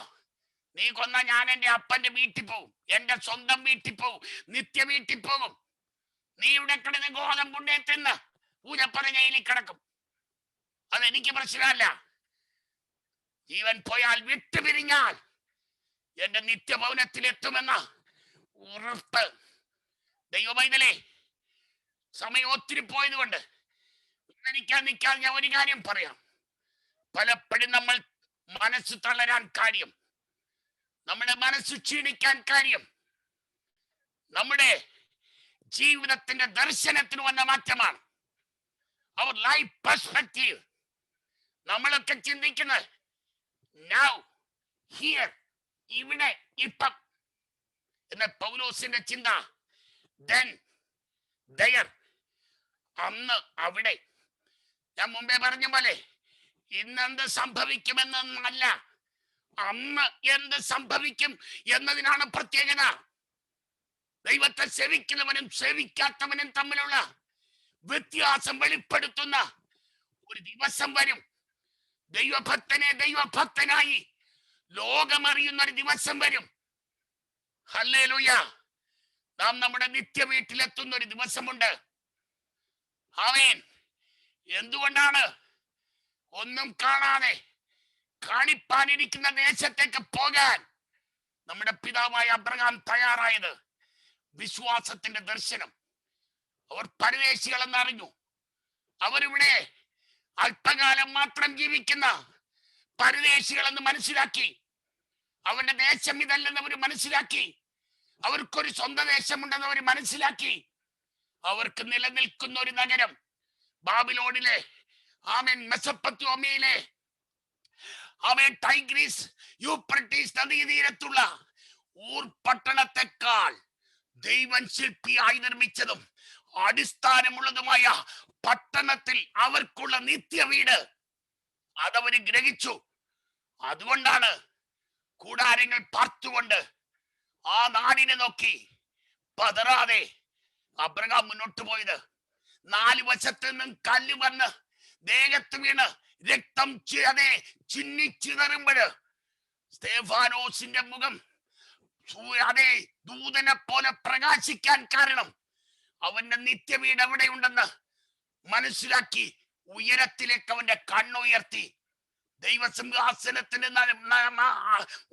നീ കൊന്ന ഞാൻ എന്റെ അപ്പന്റെ വീട്ടിൽ പോകും, എന്റെ സ്വന്തം വീട്ടിൽ പോകും, നിത്യ വീട്ടിൽ പോകും. നീ ഇവിടെ കിടന്ന് ഗോതമ്പുണ്ടേ തിന്ന് പൂജപ്പുര ജയിലിൽ കിടക്കും. അതെനിക്ക് പ്രശ്നമല്ല. ജീവൻ പോയാൽ വിട്ടുപിരിഞ്ഞാൽ എന്റെ നിത്യഭവനത്തിൽ എത്തുമെന്ന ഉറപ്പ്. ദൈവമൈതലേ, സമയം ഒത്തിരി പോയത് കൊണ്ട് നിൽക്കാൻ ഞാൻ ഒരു കാര്യം പറയാം. പലപ്പോഴും നമ്മൾ മനസ്സ് തളരാൻ കാര്യം, നമ്മുടെ മനസ്സ് ക്ഷീണിക്കാൻ കാര്യം, നമ്മുടെ ജീവിതത്തിന്റെ ദർശനത്തിന് വന്ന മാറ്റമാണ്. Our life perspective. നമ്മളൊക്കെ ചിന്തിക്കുന്നത് നൗ, ഹിയർ, ഇവിടെ, ഇപ്പം എന്ന പൗലോസിന്റെ ചിന്ത then, there, അന്ന്, അവിടെ. ഞാൻ മുമ്പേ പറഞ്ഞ പോലെ ഇന്നെന്ത് സംഭവിക്കുമെന്നല്ല, അന്ന് എന്ത് സംഭവിക്കും എന്നതിനാണ് പ്രത്യേകത. ദൈവത്തെ സേവിക്കുന്നവനും സേവിക്കാത്തവനും തമ്മിലുള്ള വ്യത്യാസം വെളിപ്പെടുത്തുന്ന ഒരു ദിവസം വരും. ദൈവഭക്തനെ ദൈവഭക്തനായി ലോകമറിയുന്ന ഒരു ദിവസം വരും. ഹല്ലേലൂയ. നാം നമ്മുടെ നിത്യ വീട്ടിലെത്തുന്ന ഒരു ദിവസമുണ്ട്. ആമേൻ. എന്തുകൊണ്ടാണ് ഒന്നും കാണാതെ കാണിപ്പാനിരിക്കുന്ന ദേശത്തേക്ക് പോകാൻ നമ്മുടെ പിതാവായ അബ്രഹാം തയ്യാറായത്? വിശ്വാസത്തിന്റെ ദർശനം. അവർ പരദേശികളെന്ന് അറിഞ്ഞു. അവരിവിടെ അല്പകാലം മാത്രം ജീവിക്കുന്ന പരദേശികളെന്ന് മനസ്സിലാക്കി, അവന്റെ ദേശം ഇതല്ലെന്ന് അവർ മനസ്സിലാക്കി, അവർക്കൊരു സ്വന്തം ദേശമുണ്ടെന്ന് അവർ മനസ്സിലാക്കി, അവർക്ക് നിലനിൽക്കുന്ന ഒരു നഗരം ബാബിലോണിലെ മെസൊപ്പൊത്താമിയയിലെ ടൈഗ്രീസ് യൂഫ്രട്ടീസ് നദീതീരത്തുള്ള ഊർ പട്ടണത്തെക്കാൾ ദൈവൻ ശില്പിയായി നിർമ്മിച്ചതും അടിസ്ഥാനമുള്ളതുമായ പട്ടണത്തിൽ അവർക്കുള്ള നിത്യ വീട് അതവര് ഗ്രഹിച്ചു. അതുകൊണ്ടാണ് കൂടാരങ്ങൾ പാർത്തുകൊണ്ട് ആ നാടിനെ നോക്കി പതറാതെ അബ്രഹാം മുന്നോട്ട് പോയത്. 4 വശത്ത് നിന്നും കല്ല് വന്ന് ദേഹത്ത് വീണ് രക്തം ചിന്നിച്ചിതറുമ്പോഴ് സ്തേഫാനോസിന്റെ മുഖം അതേ ദൂതനെ പോലെ പ്രകാശിക്കാൻ കാരണം അവന്റെ നിത്യവീട് എവിടെയുണ്ടെന്ന് മനസ്സിലാക്കി ഉയരത്തിലേക്ക് അവന്റെ കണ്ണുയർത്തി ദൈവസിംഹാസനത്തിന്റെ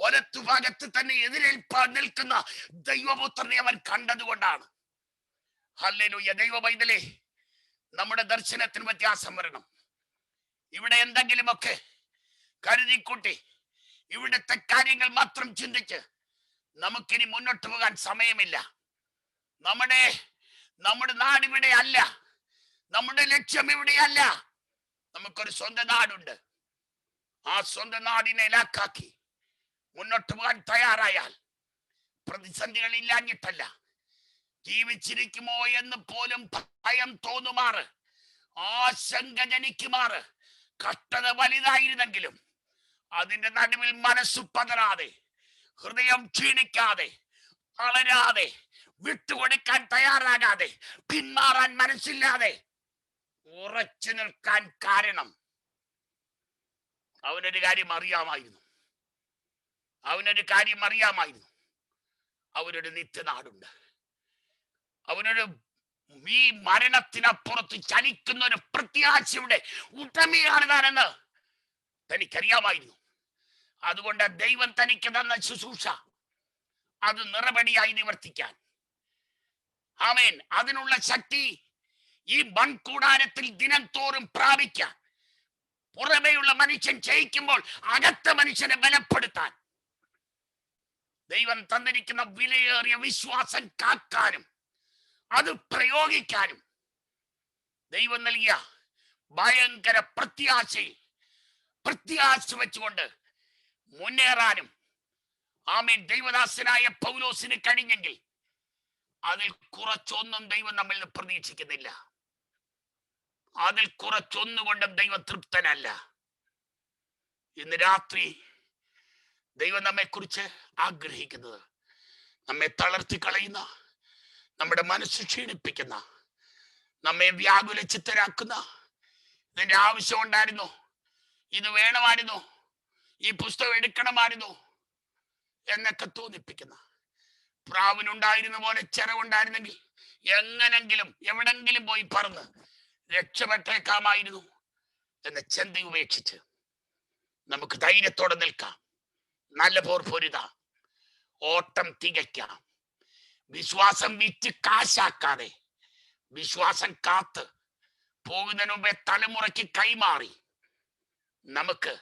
വലത്തുഭാഗത്ത് തന്നെ എതിരേൽപ്പാൻ നിൽക്കുന്ന ദൈവപുത്രനെ അവൻ കണ്ടതുകൊണ്ടാണ്. ഹല്ലേലൂയ. ദൈവ പൈതലേ, നമ്മുടെ ദർശനത്തിന് വ്യത്യാസം വരണം. ഇവിടെ എന്തെങ്കിലുമൊക്കെ കരുതിക്കൂട്ടി ഇവിടുത്തെ കാര്യങ്ങൾ മാത്രം ചിന്തിച്ച് നമുക്കിനി മുന്നോട്ട് പോകാൻ സമയമില്ല. നമ്മുടെ നാട് ഇവിടെ അല്ല, നമ്മുടെ ലക്ഷ്യം ഇവിടെയല്ല. നമുക്കൊരു സ്വന്തം നാടുണ്ട്. ആ സ്വന്തം നാടിനെ ലാക്കാക്കി മുന്നോട്ട് പോകാൻ തയ്യാറായാൽ പ്രതിസന്ധികൾ ഇല്ലാഞ്ഞിട്ടല്ല, ജീവിച്ചിരിക്കുമോ എന്ന് പോലും ഭയം തോന്നുമാറ്, ആശങ്ക ജനിക്കുമാറ് കഷ്ടത വലുതായിരുന്നെങ്കിലും അതിന്റെ നടുവിൽ മനസ്സു പതറാതെ, ഹൃദയം ക്ഷീണിക്കാതെ, തളരാതെ, വിട്ടുകൊടുക്കാൻ തയ്യാറാകാതെ, പിന്മാറാൻ മനസ്സില്ലാതെ ഉറച്ചു നിൽക്കാൻ കാരണം അവനൊരു കാര്യം അറിയാമായിരുന്നു. അവനൊരു നിത്യനാടുണ്ട്. അവനൊരു ഈ മരണത്തിനപ്പുറത്ത് ചലിക്കുന്ന ഒരു പ്രത്യാശയുടെ ഉടമയാണ് താനെന്ന് തനിക്കറിയാമായിരുന്നു. അതുകൊണ്ട് ദൈവം തനിക്ക് തന്ന ശുശ്രൂഷ അത് നിറപടിയായി നിവർത്തിക്കാൻ, ആമേൻ, അതിനുള്ള ശക്തി ഈ മൺകൂടാരത്തിൽ ദിനം തോറും പ്രാപിക്കാൻ, പുറമേയുള്ള മനുഷ്യൻ ജയിക്കുമ്പോൾ അകത്ത മനുഷ്യനെ ബലപ്പെടുത്താൻ ദൈവം തന്നിരിക്കുന്ന വിലയേറിയ വിശ്വാസം കാക്കാനും അത് പ്രയോഗിക്കാനും ദൈവം നൽകിയ ഭയങ്കര പ്രത്യാശ വെച്ചുകൊണ്ട് മുന്നേറാനും ആമേൻ ദൈവദാസനായ പൗലോസിന് കഴിഞ്ഞെങ്കിൽ അതിൽ കുറച്ചൊന്നും ദൈവം നമ്മളിൽ നിന്ന് പ്രതീക്ഷിക്കുന്നില്ല. അതിൽ കുറച്ചൊന്നുകൊണ്ടും ദൈവം തൃപ്തനല്ല. ഇന്ന് രാത്രി ദൈവം നമ്മെ കുറിച്ച് ആഗ്രഹിക്കുന്നത് നമ്മെ തളർത്തി കളയുന്ന, നമ്മുടെ മനസ്സ് ക്ഷീണിപ്പിക്കുന്ന, നമ്മെ വ്യാകുല ചിത്തരാക്കുന്ന, ഇതിന്റെ ആവശ്യം ഉണ്ടായിരുന്നു, ഇത് വേണമായിരുന്നു, ഈ പുസ്തകം എടുക്കണമായിരുന്നു എന്നൊക്കെ തോന്നിപ്പിക്കുന്ന, പ്രാവിനുണ്ടായിരുന്ന പോലെ ചിറവുണ്ടായിരുന്നെങ്കിൽ എങ്ങനെങ്കിലും എവിടെങ്കിലും പോയി പറന്ന് രക്ഷപ്പെട്ടേക്കാമായിരുന്നു എന്ന ചിന്ത ഉപേക്ഷിച്ച് നമുക്ക് ധൈര്യത്തോടെ നിൽക്കാം. നല്ല പോർ പൊരുതാം, ഓട്ടം തികയ്ക്കാം. വിശ്വാസം വിറ്റ് കാശാക്കാതെ, വിശ്വാസം കാത്ത് പോകുന്നതിന് മുമ്പേ തലമുറയ്ക്ക് കൈമാറി നമുക്ക്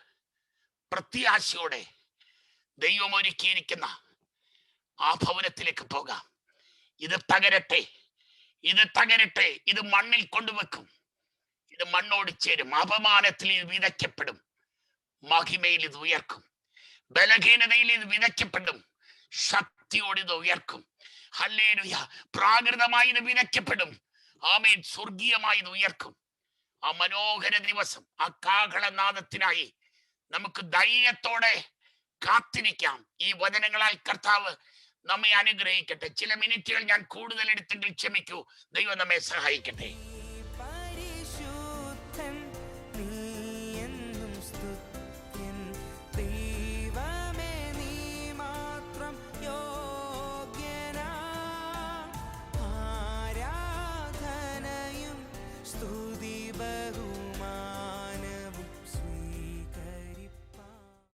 പ്രത്യാശയോടെ ദൈവം ഒരുക്കിയിരിക്കുന്ന ആ ഭവനത്തിലേക്ക് പോകാം. ഇത് തകരട്ടെ, ഇത് മണ്ണിൽ കൊണ്ടുവെക്കും, ഇത് മണ്ണോട് ചേരും. അപമാനത്തിൽ ഇത് വിതയ്ക്കപ്പെടും, മഹിമയിൽ ഇത് ഉയർക്കും. ബലഹീനതയിൽ ഇത് വിതയ്ക്കപ്പെടും, ശക്തിയോട് ഇത് ഉയർക്കും. ഹല്ലേലൂയ. പ്രാകൃതമായി ഇത് വിതയ്ക്കപ്പെടും, ആമേൻ, സ്വർഗീയമായി ഇത് ഉയർക്കും. ആ മനോഹര ദിവസം, ആ കാഹളനാദത്തിനായി നമുക്ക് ധൈര്യത്തോടെ കാത്തിരിക്കാം. ഈ വചനങ്ങളാൽ കർത്താവ് നമ്മെ അനുഗ്രഹിക്കട്ടെ. ചില മിനിറ്റുകൾ ഞാൻ കൂടുതൽ എടുത്തെങ്കിൽ ക്ഷമിക്കൂ. ദൈവം നമ്മെ സഹായിക്കട്ടെ.